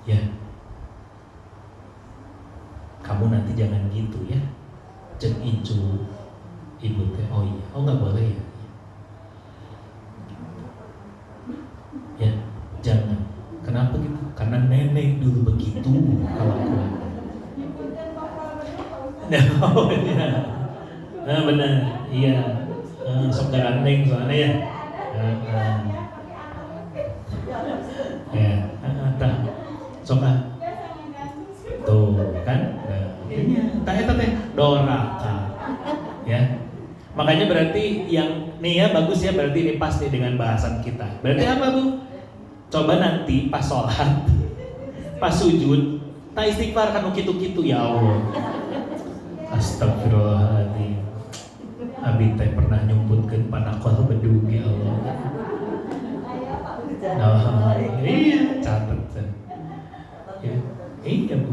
Ya, kamu nanti jangan gitu ya. Cek incu ibu teh, oh iya, oh nggak boleh ya. Ya, jangan. Kenapa gitu? Karena nenek dulu begitu kalau aku. Nah, benar, iya. Sok garandeng soalnya ya. Ya, tak. Sok tuh kan? Tak eta teh doraka. Ya. Makanya berarti yang nih ya bagus ya, berarti ini pas nih dengan bahasan kita. Berarti apa Bu? Coba nanti pas sholat, pas sujud, tak istighfar kan kitu-kitu ya Allah. Astagfirullahaladzim. Abi teh pernah nyumputkeun panakol bedug ya Allah. Nah, iya catat. Ya, iya Bu.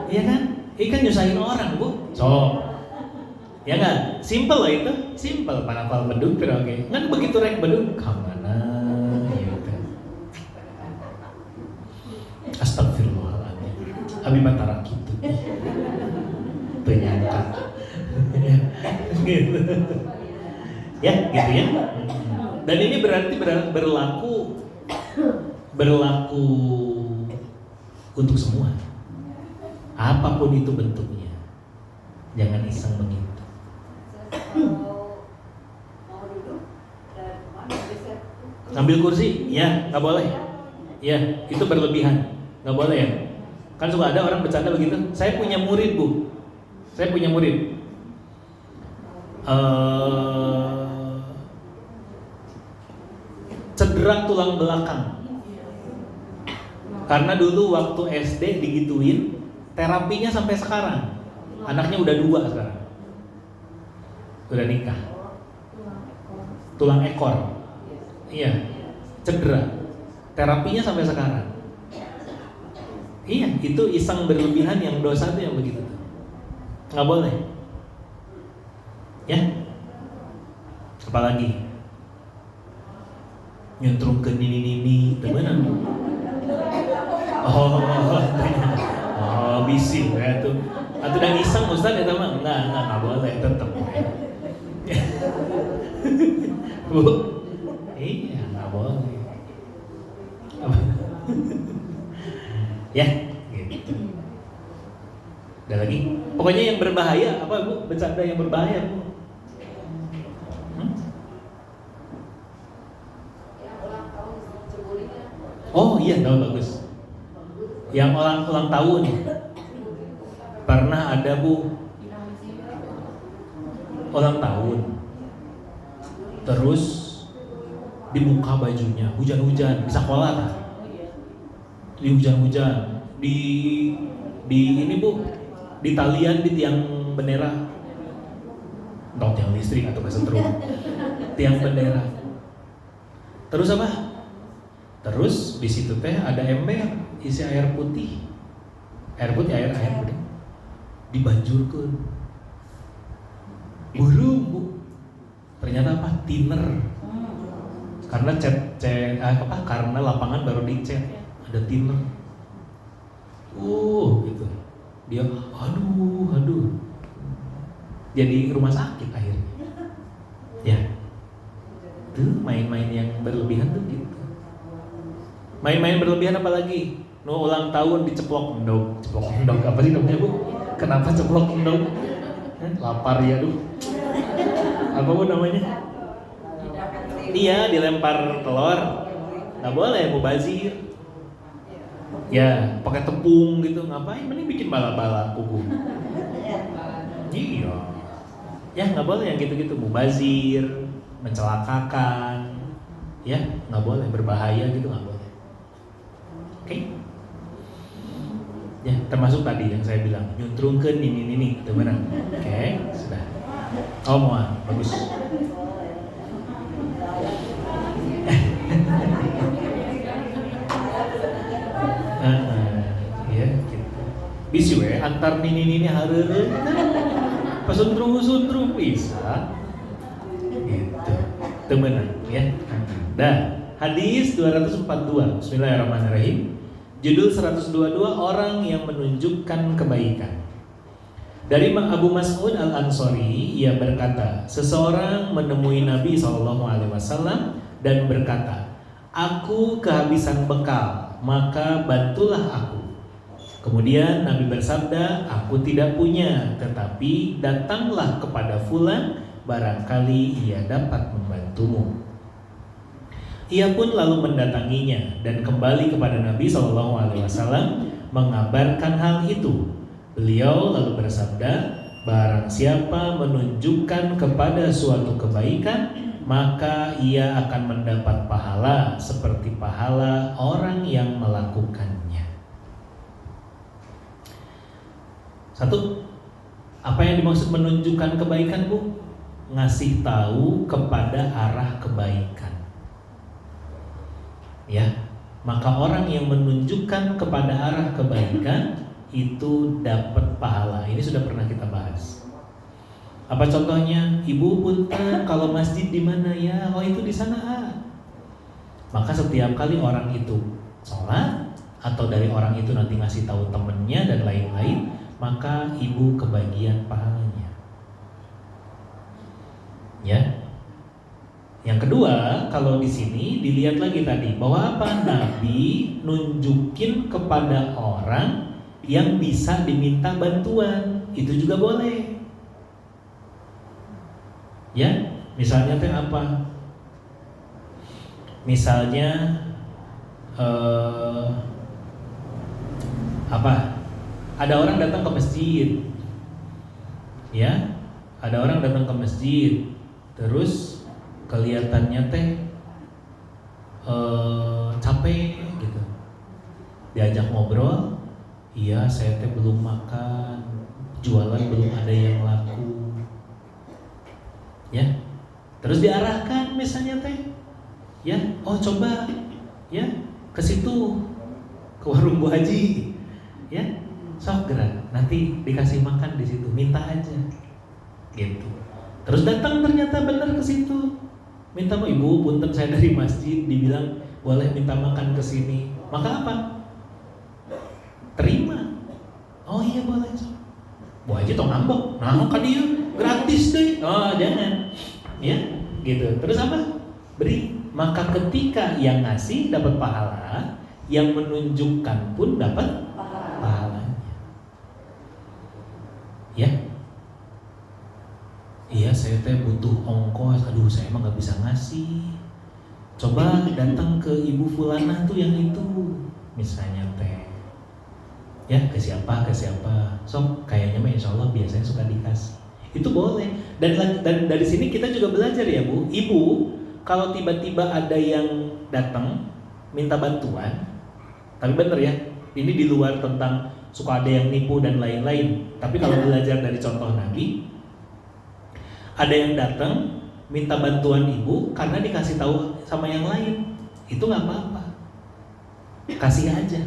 Iya kan? Ini kan nyusahin orang Bu. So, ya kan? Simple lah itu, simple. Panapal bedug oke. Ngan begitu rek bedug kamana gitu. Astagfirullahaladzim. Abi matara gitu. Penyangka. Gitu. Ya, gitu ya. Dan ini berarti berlaku untuk semua. Apapun itu bentuknya. Jangan iseng begitu. Ngambil kursi? Ya, nggak boleh. Ya, itu berlebihan. Nggak boleh ya. Kan suka ada orang bercanda begitu. Saya punya murid, Bu. Saya punya murid. Cedera tulang belakang. Karena dulu waktu SD digituin, terapinya sampai sekarang. Anaknya udah 2 sekarang. Udah nikah. Tulang ekor. Iya. Cedera. Terapinya sampai sekarang. Iya, itu iseng berlebihan yang dosa itu yang begitu. Nggak boleh. Ya. Apalagi nyuntrung ke nini temenan. Oh, bisi ya tuh. Atau udah iseng Ustaz ya teman? Enggak boleh tetap. Bu, iya nggak boleh. Ya, gitu. Ada lagi? Pokoknya yang berbahaya apa Bu? Bercanda yang berbahaya Bu? Oh iya, tahu bagus. Yang ulang tahun. Pernah ada Bu ulang tahun. Terus dibuka bajunya, hujan-hujan, di sekolah lah. Di hujan-hujan, di ini Bu, di talian di tiang bendera. Entah tiang listrik atau kesetrum. Tiang bendera. Terus apa? Terus di situ teh ada ember isi air putih. Air putih, air putih. Dibanjurkan. Burung Bu. Ternyata apa? Thinner. Karena karena lapangan baru dicat, ada thinner. Gitu. Dia aduh. Jadi rumah sakit akhirnya. Ya. Tuh main-main yang berlebihan tuh gitu. Main-main berlebihan apalagi? Ulang tahun diceplok endog. Ceplok endog apa sih namanya Bu? Kenapa ceplok endog? Lapar ya tuh. Apa Bu namanya? Iya, dilempar telur. Nggak boleh, mubazir. Ya, pakai tepung gitu. Ngapain? Mending bikin bala-bala kuku. Iya. Ya, nggak boleh yang gitu-gitu. Mubazir, mencelakakan. Ya, nggak boleh. Berbahaya gitu, nggak boleh. Oke? Ya, termasuk tadi yang saya bilang. Nyuntrungkan ini. Itu benar. Oke, sudah. Oh, Moa, bagus. Ya gitu. Bisa we antar nini hareureun pasundrung bisa. Gitu. Temenan ya. Dah, hadis 242. Bismillahirrahmanirrahim. Judul 122 orang yang menunjukkan kebaikan. Dari Abu Mas'ud Al-Ansari, ia berkata, seseorang menemui Nabi SAW dan berkata, aku kehabisan bekal, maka bantulah aku. Kemudian Nabi bersabda, aku tidak punya, tetapi datanglah kepada fulan, barangkali ia dapat membantumu. Ia pun lalu mendatanginya dan kembali kepada Nabi SAW mengabarkan hal itu. Beliau lalu bersabda, barang siapa menunjukkan kepada suatu kebaikan, maka ia akan mendapat pahala seperti pahala orang yang melakukannya. Satu, apa yang dimaksud menunjukkan kebaikan Bu? Ngasih tahu kepada arah kebaikan. Ya, maka orang yang menunjukkan kepada arah kebaikan itu dapat pahala. Ini sudah pernah kita bahas. Apa contohnya? Ibu punten, kalau masjid di mana ya? Oh itu di sana. Maka setiap kali orang itu sholat atau dari orang itu nanti ngasih tahu temennya dan lain-lain, maka ibu kebagian pahalanya. Ya. Yang kedua, kalau di sini dilihat lagi tadi bahwa apa? Nabi nunjukin kepada orang yang bisa diminta bantuan, itu juga boleh. Ya, misalnya teh apa? Misalnya apa? Ada orang datang ke masjid, ya, ada orang datang ke masjid, terus kelihatannya teh capek gitu, diajak ngobrol, iya saya teh belum makan, jualan belum ada yang laku. Ya, terus diarahkan misalnya teh, ya, oh coba, ya, ke situ, ke warung Bu Haji, ya, sok gerak, nanti dikasih makan di situ, minta aja, gitu. Terus datang ternyata benar ke situ, minta mau ibu, punten saya dari masjid, dibilang boleh minta makan ke sini, maka apa? Terima, oh iya boleh, sok. Bu Haji tong ngambek, nah kan dia gratis deh, oh jangan, ya, gitu. Terus apa? Beri. Maka ketika yang ngasih dapat pahala, yang menunjukkan pun dapat pahalanya. Ya, iya saya teh butuh ongkos, aduh saya emang nggak bisa ngasih. Coba datang ke ibu Fulana tuh yang itu, misalnya teh. Ya, ke siapa, sok kayaknya mah insya Allah biasanya suka dikasih, itu boleh. Dan dari sini kita juga belajar ya Bu, ibu kalau tiba-tiba ada yang datang minta bantuan, tapi bener ya, ini di luar tentang suka ada yang nipu dan lain-lain, tapi kalau belajar dari contoh Nabi, ada yang datang minta bantuan ibu karena dikasih tahu sama yang lain, itu nggak apa-apa, kasih aja.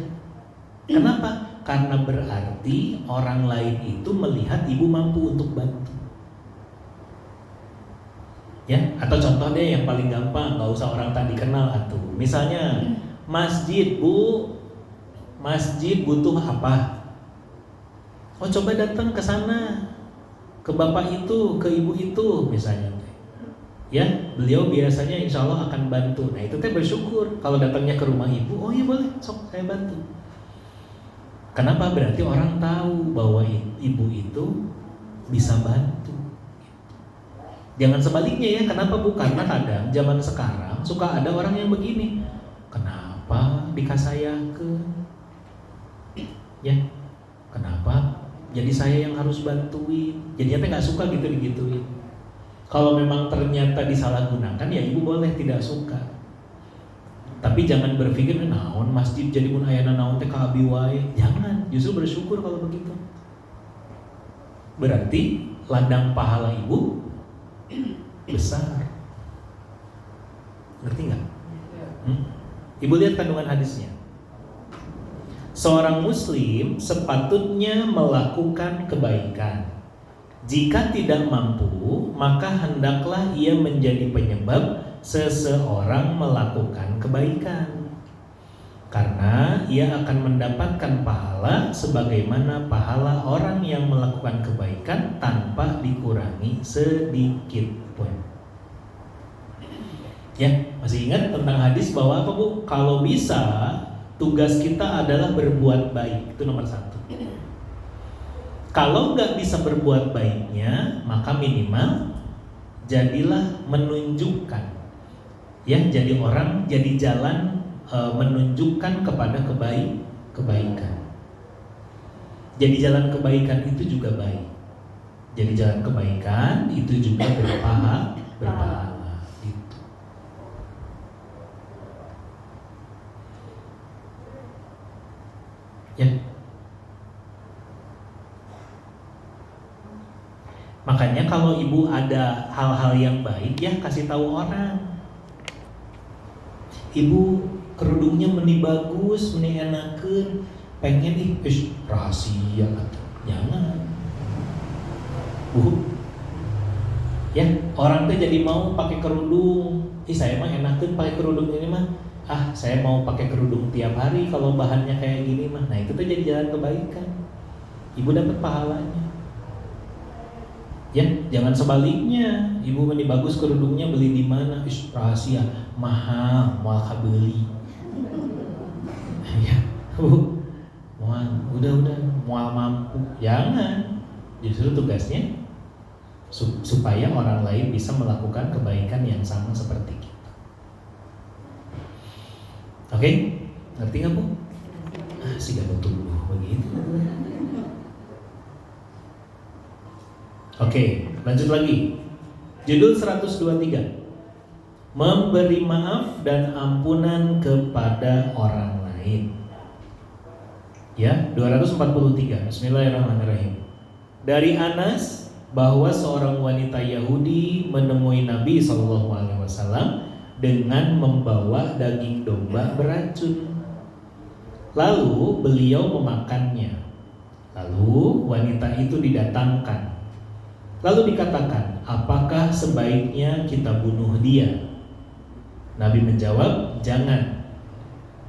Kenapa? Karena berarti orang lain itu melihat ibu mampu untuk bantu. Ya, atau contoh deh yang paling gampang, nggak usah orang tak dikenal atuh. Misalnya masjid Bu, masjid butuh apa? Oh coba datang ke sana, ke bapak itu, ke ibu itu, misalnya. Ya, beliau biasanya insya Allah akan bantu. Nah itu teh bersyukur kalau datangnya ke rumah ibu, oh iya boleh, sok saya bantu. Kenapa? Berarti orang tahu bahwa ibu itu bisa bantu. Jangan sebaliknya ya, kenapa Bu? Karena kadang zaman sekarang suka ada orang yang begini, kenapa dikasayakeun? Ya, kenapa? Jadi saya yang harus bantuin. Jadinya nggak suka gitu digituin. Kalau memang ternyata disalahgunakan ya ibu boleh tidak suka. Tapi jangan berpikir naon masjid jadi mun ayana naon teh ka abi wae. Jangan, justru bersyukur kalau begitu. Berarti ladang pahala ibu besar. Ngerti nggak? Ibu lihat kandungan hadisnya. Seorang muslim sepatutnya melakukan kebaikan. Jika tidak mampu, maka hendaklah ia menjadi penyebab seseorang melakukan kebaikan. Karena ia akan mendapatkan pahala sebagaimana pahala orang yang melakukan kebaikan tanpa dikurangi sedikit pun. Ya, masih ingat tentang hadis bahwa apa Bu? Kalau bisa, tugas kita adalah berbuat baik, itu nomor 1. Kalau nggak bisa berbuat baiknya, maka minimal jadilah menunjukkan, ya, jadi orang, jadi jalan menunjukkan kepada kebaikan. Jadi jalan kebaikan itu juga baik. Jadi jalan kebaikan itu juga berpahala. Gitu. Ya. Makanya kalau ibu ada hal-hal yang baik ya kasih tahu orang. Ibu kerudungnya meni bagus, meni enakeun, pengen rahasia atau jangan. Bu, Ya, orang tuh jadi mau pakai kerudung. Saya mah enakeun pakai kerudung ini mah. Saya mau pakai kerudung tiap hari kalau bahannya kayak gini mah. Nah, itu tuh jadi jalan kebaikan. Ibu dapat pahalanya. Ya, jangan sebaliknya. Ibu meni bagus kerudungnya beli di mana? Rahasia, mahal, mau beli. Ya, Bu. Udah, mual mampu. Jangan. Justru tugasnya supaya orang lain bisa melakukan kebaikan yang sama seperti kita. Oke? Ngerti nggak, Bu? Sih gak betul begitu. Oke, lanjut lagi. Judul 123. Memberi maaf dan ampunan kepada orang lain. Ya, 243. Bismillahirrahmanirrahim. Dari Anas bahwa seorang wanita Yahudi menemui Nabi SAW dengan membawa daging domba beracun. Lalu beliau memakannya. Lalu wanita itu didatangkan. Lalu dikatakan, apakah sebaiknya kita bunuh dia? Nabi menjawab, jangan.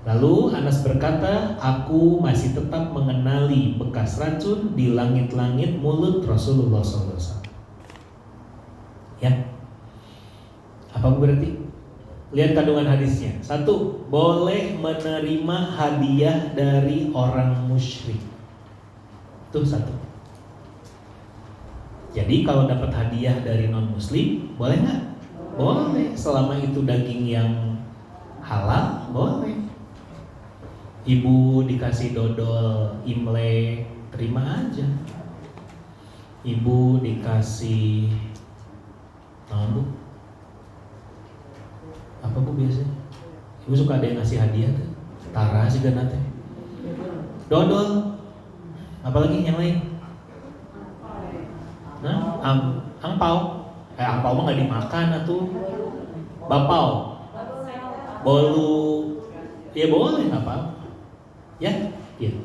Lalu Anas berkata, aku masih tetap mengenali bekas racun di langit-langit mulut Rasulullah SAW. Ya, apa berarti? Lihat kandungan hadisnya. 1, boleh menerima hadiah dari orang musyrik. Itu 1. Jadi kalau dapat hadiah dari non muslim, boleh nggak? Boleh, selama itu daging yang halal, boleh. Ibu dikasih dodol Imlek, terima aja. Ibu dikasih Bu? Apa Bu biasanya? Ibu suka ada yang ngasih hadiah tuh. Tara sih kan nanti. Dodol. Apalagi yang lain? Nah, angpau. Angpau mah nggak dimakan atuh. Bapau. Bolu. Ya boleh nggak apa-apa. Ya, gitu.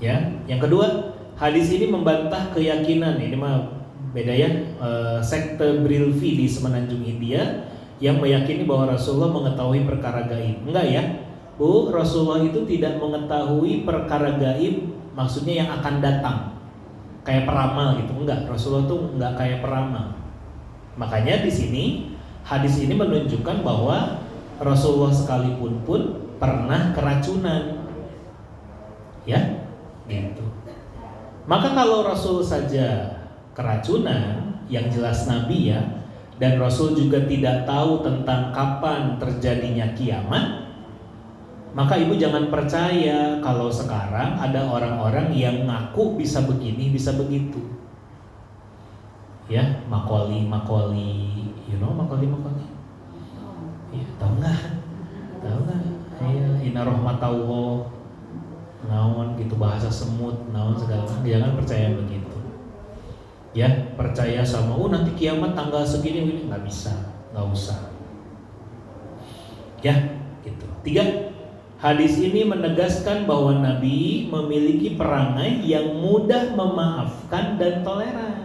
Ya, yang kedua, hadis ini membantah keyakinan. Ini mah beda ya, sekte Brilvi di Semenanjung India yang meyakini bahwa Rasulullah mengetahui perkara gaib. Enggak ya, Bu, Rasulullah itu tidak mengetahui perkara gaib, maksudnya yang akan datang, kayak peramal gitu. Enggak, Rasulullah tuh enggak kayak peramal. Makanya di sini hadis ini menunjukkan bahwa Rasulullah sekalipun pun pernah keracunan. Ya, gitu. Maka kalau Rasul saja keracunan, yang jelas Nabi ya, dan Rasul juga tidak tahu tentang kapan terjadinya kiamat, maka ibu jangan percaya kalau sekarang ada orang-orang yang ngaku bisa begini, bisa begitu. Ya, makoli, you know makoli. Ya, tahu nggak? Ya, inna rahmatullah, naon gitu, bahasa semut, naon segala. Jangan percaya begitu. Ya, percaya sama nanti kiamat tanggal segini, nggak bisa, nggak usah. Ya, gitu. 3, hadis ini menegaskan bahwa Nabi memiliki perangai yang mudah memaafkan dan toleran.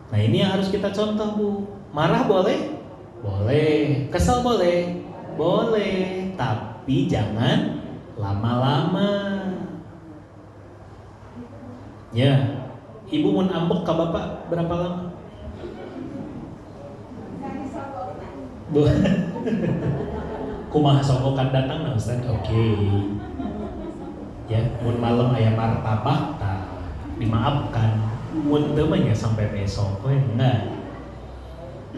Nah, ini yang harus kita contoh, Bu. Marah boleh? Boleh. Kesal boleh? Boleh. Tapi jangan lama-lama. Ya, ibu mun ambek ke bapak berapa lama? Bu. Kumaha sokokan datang nah Ustaz? Oke. Ya, mun malam aya martabak dimaafkan. Mun teu mah nya sampai besok we enggak.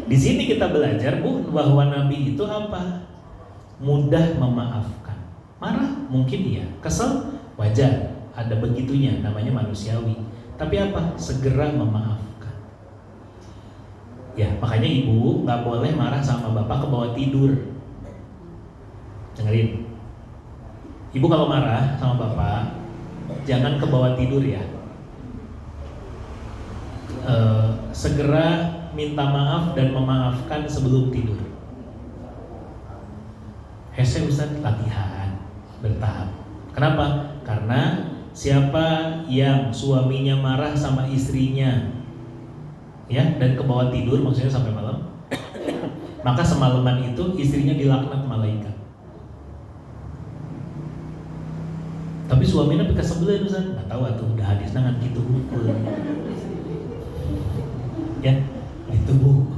Di sini kita belajar, Bu, bahwa Nabi itu apa? Mudah memaafkan. Marah mungkin iya, kesel wajar, ada begitunya, namanya manusiawi. Tapi apa? Segera memaafkan. Ya, makanya ibu nggak boleh marah sama bapak ke bawah tidur. Dengerin. Ibu kalau marah sama bapak, jangan ke bawah tidur ya. Segera minta maaf dan memaafkan sebelum tidur. Hese Ustaz, latihan bertahap. Kenapa? Karena siapa yang suaminya marah sama istrinya, ya, dan ke bawah tidur, maksudnya sampai malam, maka semalaman itu istrinya dilaknat malaikat. Tapi suaminya pika sebelah Ustaz, nggak tahu atuh udah hadis nangan gitu ya, itu Bu.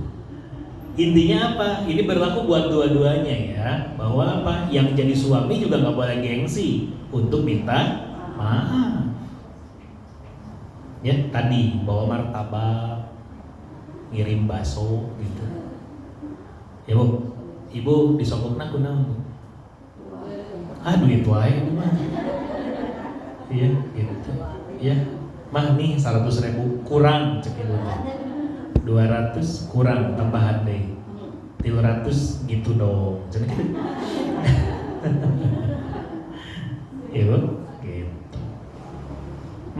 Intinya apa? Ini berlaku buat dua-duanya ya, bahwa apa? Yang jadi suami juga nggak boleh gengsi untuk minta maaf. Ya, tadi bawa martabak, ngirim bakso gitu. Ya Bu, Ibu disogokna kunaon Bu? Duit wae itu mah. Iya, gitu. Ya, mah nih 100.000 kurang cek ibu. 200 kurang tambahan deh. 300 gitu dong. Jadi gitu. Ya Bu, gitu.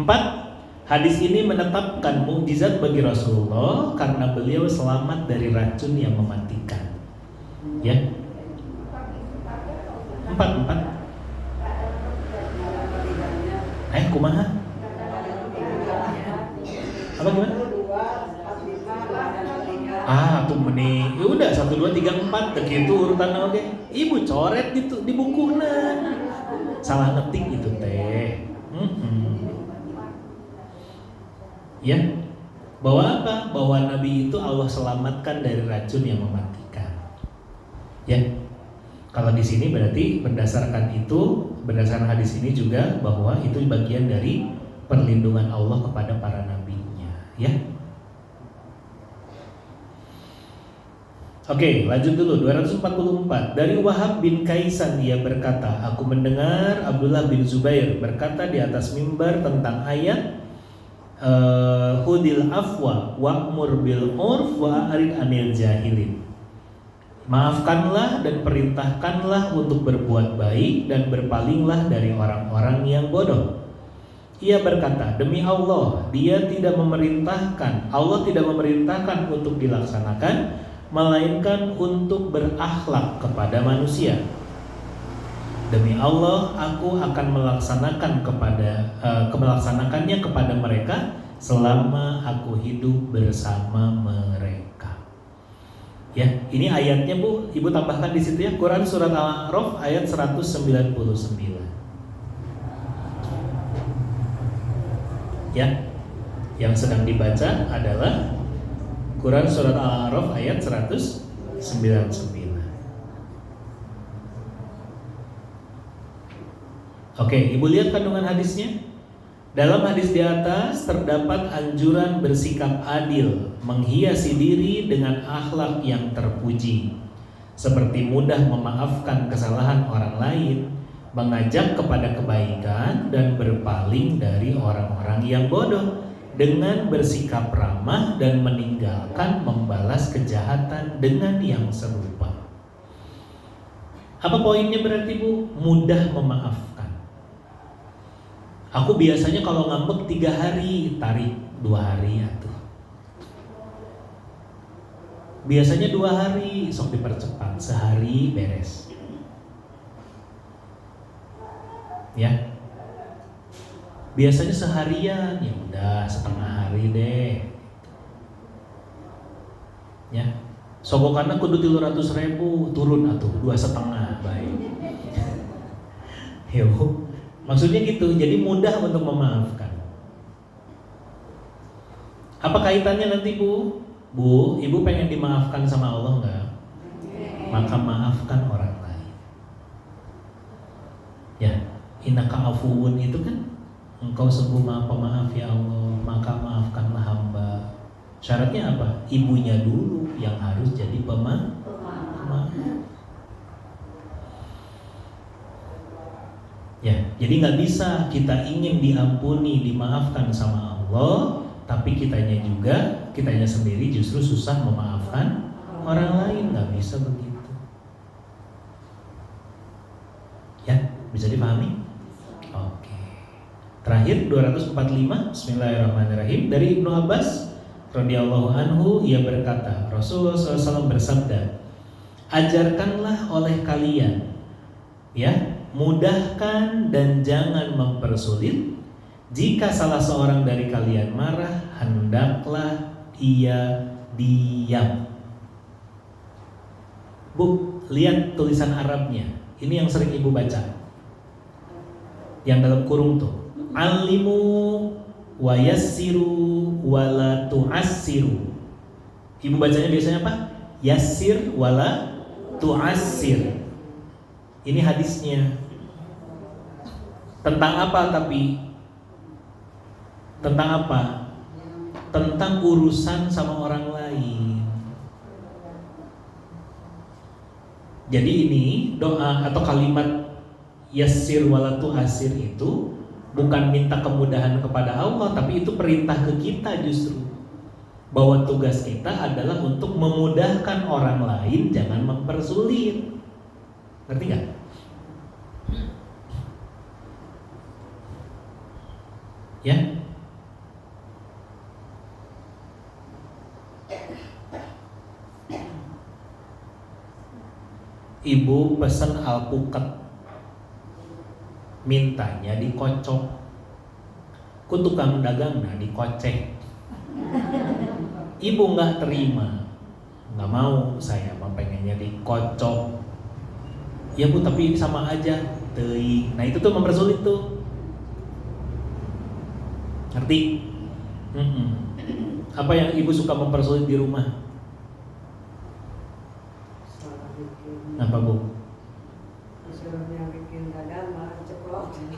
4. Hadis ini menetapkan mukjizat bagi Rasulullah karena beliau selamat dari racun yang mematikan. Ya. 4. Kumaha? Apa gimana? Tuh meni. Ya udah 1 2 3 4 begitu urutan oke. Ibu coret gitu di bukunya. Salah ngetik itu teh. Ya. Bahwa apa? Bahwa Nabi itu Allah selamatkan dari racun yang mematikan. Ya. Kalau di sini berarti berdasarkan hadis ini juga bahwa itu bagian dari perlindungan Allah kepada para nabinya, ya. Oke, lanjut dulu 244. Dari Wahab bin Kaisan ia berkata, aku mendengar Abdullah bin Zubair berkata di atas mimbar tentang ayat Hudil afwa wa'mur bil urf wa arid anil jahilin. Maafkanlah dan perintahkanlah untuk berbuat baik dan berpalinglah dari orang-orang yang bodoh. Ia berkata, demi Allah, Allah tidak memerintahkan untuk dilaksanakan, melainkan untuk berakhlak kepada manusia. Demi Allah, aku akan melaksanakannya kepada mereka selama aku hidup bersama mereka. Ya, ini ayatnya Bu, Ibu tambahkan di situ ya, Quran surat Al-A'raf ayat 199. Ya, yang sedang dibaca adalah Quran surat Al-A'raf ayat 199. Oke, Ibu lihat kandungan hadisnya. Dalam hadis di atas terdapat anjuran bersikap adil, menghiasi diri dengan akhlak yang terpuji, seperti mudah memaafkan kesalahan orang lain, mengajak kepada kebaikan, dan berpaling dari orang-orang yang bodoh, dengan bersikap ramah dan meninggalkan membalas kejahatan dengan yang serupa. Apa poinnya berarti Bu? Mudah memaafkan. Aku biasanya kalau ngambek 3 hari, tarik 2 hari atuh. Biasanya 2 hari, sok dipercepat, sehari beres. Ya. Biasanya seharian, ya udah setengah hari deh. Ya. Sogokanna kudu 300.000, turun atuh 2,5 baik. Ya Bu. Maksudnya gitu, jadi mudah untuk memaafkan. Apa kaitannya nanti Bu? Bu, Ibu pengen dimaafkan sama Allah enggak? Maka maafkan orang lain. Ya, innaka afuwun itu kan engkau sungguh maha pemaaf ya Allah, maka maafkanlah hamba. Syaratnya apa? Ibunya dulu yang harus jadi pemaaf. Ya, jadi nggak bisa kita ingin diampuni, dimaafkan sama Allah, tapi kitanya sendiri justru susah memaafkan orang lain, nggak bisa begitu. Ya, bisa dipahami? Oke. Terakhir 245, Bismillahirrahmanirrahim. Dari Ibnu Abbas radhiyallahu anhu, ia berkata, Rasulullah SAW bersabda, ajarkanlah oleh kalian, ya, mudahkan dan jangan mempersulit, Jika salah seorang dari kalian marah, hendaklah ia diam. Bu, lihat tulisan Arabnya. Ini yang sering ibu baca. Yang dalam kurung tuh. Alimu wa yassiru wala tu'assiru. Ibu bacanya biasanya apa? Yassir wala tu'assir. Ini hadisnya. Tentang apa tapi? Tentang apa? Tentang urusan sama orang lain. Jadi ini doa atau kalimat yassir wala tu'assir itu bukan minta kemudahan kepada Allah, tapi itu perintah ke kita justru. Bahwa tugas kita adalah untuk memudahkan orang lain, jangan mempersulit. Ngerti gak? Ya? Ibu pesan alpukat, mintanya dikocok. Ku tukang dagang nah dikocek. Ibu nggak terima, nggak mau, saya mah pengennya dikocok. Ya bu, tapi sama aja, teuing. Nah itu tuh mempersulit tuh. Ngerti? Apa yang ibu suka mempersulit di rumah? Apa bu?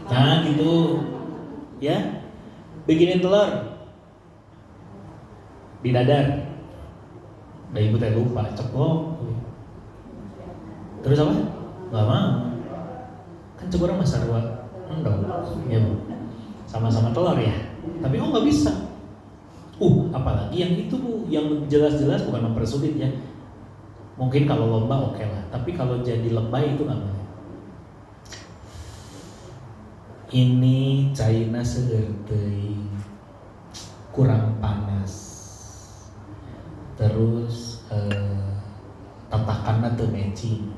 Nah gitu, ya, bikinin telur di dadar. Nah ibu teh lupa, ceplok. Terus apa? Gak mau. Kan cekurang masa ruat, enggak, ya bu. Sama-sama telur ya. Tapi nggak bisa. Apalagi yang itu bu, yang jelas-jelas bukan mempersulit ya. Mungkin kalau lomba oke lah, tapi kalau jadi lebay itu nggak boleh. Ini China segertei, kurang panas. Terus tatakanna teu matching.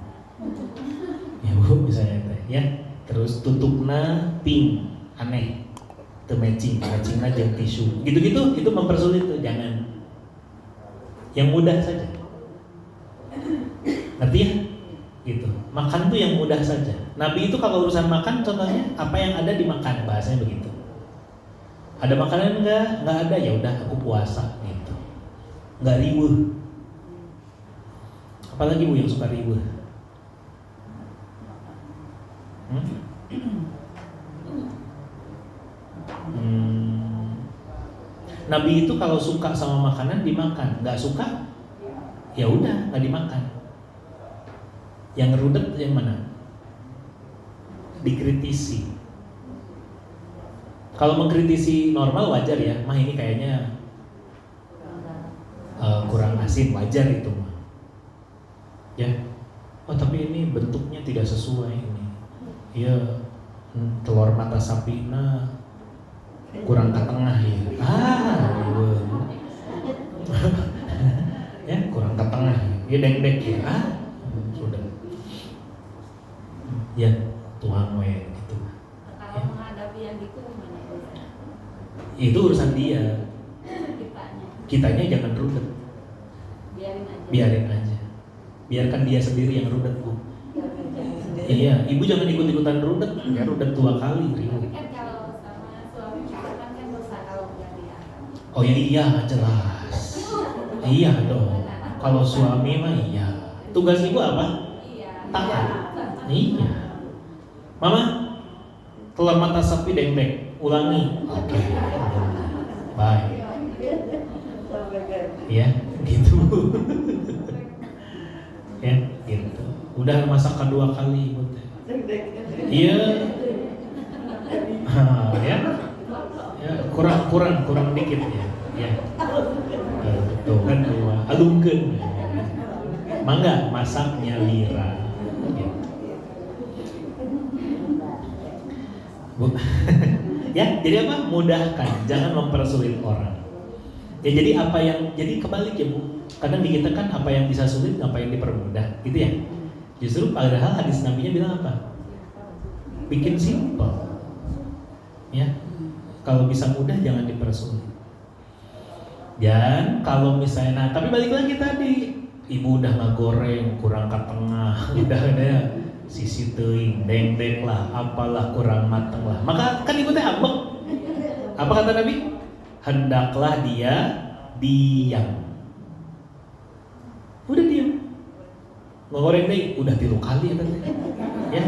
Ya bu, misalnya teh ya. Terus tutupna pink, aneh. Teu matchingna jeung tisu. Gitu-gitu itu mempersulit tuh, jangan. Yang mudah saja. Ngerti ya? Gitu. Makan tuh yang mudah saja. Nabi itu kalau urusan makan contohnya apa yang ada dimakan, bahasanya begitu. Ada makanan nggak ada, ya udah aku puasa gitu. Nggak riweuh. Apalagi bu yang suka riweuh? Nabi itu kalau suka sama makanan dimakan, nggak suka ya udah nggak dimakan. Yang rudet yang mana? Dikritisi. Kalau mengkritisi normal wajar ya, mah ini kayaknya kurang asin, wajar itu mah. Ya, tapi ini bentuknya tidak sesuai ini. Iya, telur mata sapina kurang ke tengah ya. Ya kurang ke tengah. Ya deng-deng ya. Sudah. Ya, tuang we gitu. Kalau menghadapi yang gitu gimana? Itu urusan dia. Kitanya jangan rudet. Biarin aja. Biarkan dia sendiri yang rudet, Bu. Iya, ibu jangan ikut-ikutan rudet. Ya rudet 2 kali. Tapi kan kalau sama suami kan dosa kalau nggak diangkat. Oh ya iya, jelas. Iya dong. Kalau suami mah iya. Tugas ibu apa? Iya. Taat. Iya. Mama, telur mata sapi deng-deng. Ulangi. Oke. Bye. Ya, gitu. Ya, gitu. Udah masak kedua kali ibu. Iya. Ya. Ya, kurang dikit ya. Ya. Tuh kan dua. Alungkeun. Mangga masaknya lira. Gitu. Bu. Ya, jadi apa? Mudahkan, jangan mempersulit orang. Ya jadi jadi kebalik ya Bu. Kadang di kita kan apa yang bisa sulit ngapain dipermudah, gitu ya. Justru padahal hadis Nabinya bilang apa? Bikin simple. Ya. Kalau bisa mudah jangan dipersulit. Dan kalau misalnya, nah tapi balik lagi tadi, ibu udah ngegoreng kurang ke tengah, udah ada sisi teuing, dendeng lah, apalah kurang mateng lah. Maka kan ibu teh ambek. Apa kata Nabi? Hendaklah dia diam. Udah diam. Ngegoreng deh, udah 3 kali ya tadi. Ya.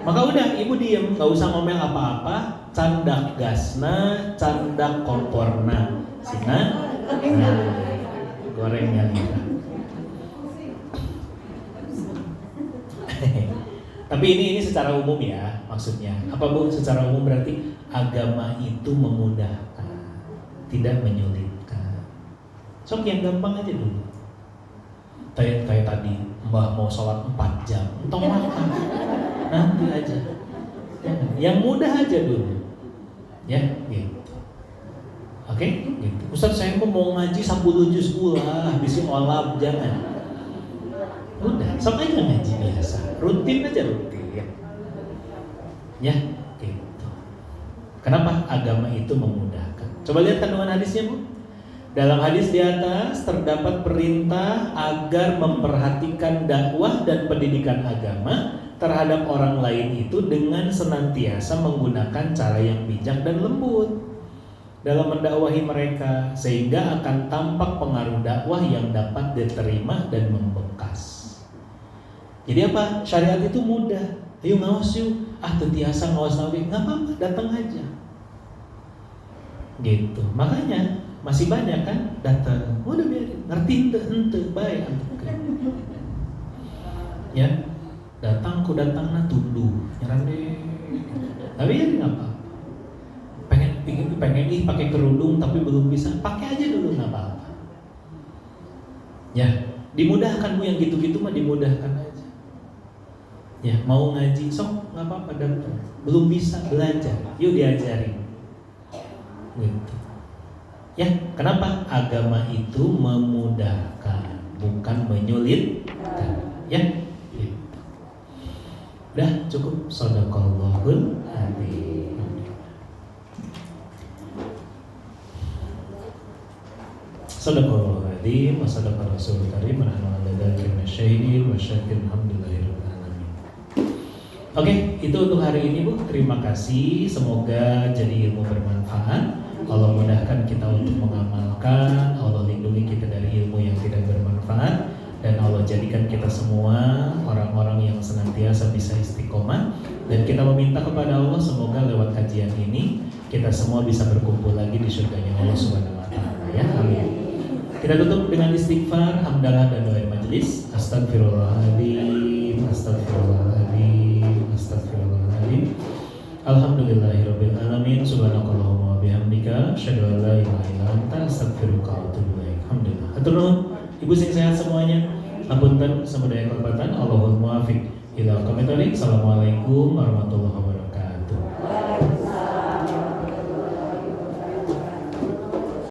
Maka udah ibu diam, nggak usah ngomel apa-apa. Candak gasna, candak komporna. Sina, gorengnya kita. Tapi ini secara umum ya maksudnya. Apa Bu? Secara umum berarti agama itu memudahkan, tidak menyulitkan. Sok yang gampang aja dulu. Kayak tadi Mbah mau sholat 4 jam, entong makan nanti aja. Yang mudah aja dulu. Ya, gitu. Oke, gitu. Ustaz saya mau ngaji 10 juz ulah, bisi olah jangan. Udah, sok aja ngaji biasa. Rutin aja rutin. Ya, gitu. Kenapa? Agama itu memudahkan. Coba lihat kandungan hadisnya, Bu. Dalam hadis di atas terdapat perintah agar memperhatikan dakwah dan pendidikan agama terhadap orang lain itu dengan senantiasa menggunakan cara yang bijak dan lembut dalam mendakwahi mereka, sehingga akan tampak pengaruh dakwah yang dapat diterima dan membekas. Jadi apa? Syariat itu mudah. Ayo ngawas yuk. Tetiasa ngawas nabi, nggak apa-apa, datang aja. Gitu. Makanya masih banyak kan datang. Udah biarin, ngerti ente, baik ya. Datang ku datang na tunduh, nyerang deh. Tapi ya nggak apa. Pengen pakai kerudung tapi belum bisa, pakai aja dulu nggak apa-apa. Ya, dimudahkan Bu, yang gitu-gitu mah dimudahkan aja. Ya, mau ngaji sok nggak apa-apa, datang. Belum bisa belajar, yuk diajarin. Gitu. Ya, kenapa? Agama itu memudahkan, bukan menyulitkan. Ya, gitu. Udah cukup. Shadaqallahul adzim. Shadaqallahul adzim wa shadaqa rasulul karim wa nahnu 'ala dzalika minasyahidin wa syakir alhamdulillahirabbil alamin. Oke, itu untuk hari ini Bu. Terima kasih. Semoga jadi ilmu bermanfaat. Allah mudahkan kita untuk mengamalkan. Allah lindungi kita dari ilmu yang tidak bermanfaat. Dan Allah jadikan kita semua orang-orang yang senantiasa bisa istiqomah. Dan kita meminta kepada Allah semoga lewat kajian ini kita semua bisa berkumpul lagi di surganya Allah Subhanahu wa Ta'ala. Ya, amin. Kita tutup dengan istighfar, hamdalah dan doa majelis. Astagfirullahaladzim, astagfirullahaladzim, astagfirullahaladzim. Alhamdulillahirabbil alamin. Subhanakallahumma wa bihamdika asyhadu an la ilaha illa anta astaghfiruka wa atubu ilaik. Alhamdulillah. Hatur nuhun. Ibu sing sehat semuanya. Apunten samudaya korban. Allahul muwaffiq ila aqwamit thoriq. Assalamualaikum warahmatullahi wabarakatuh.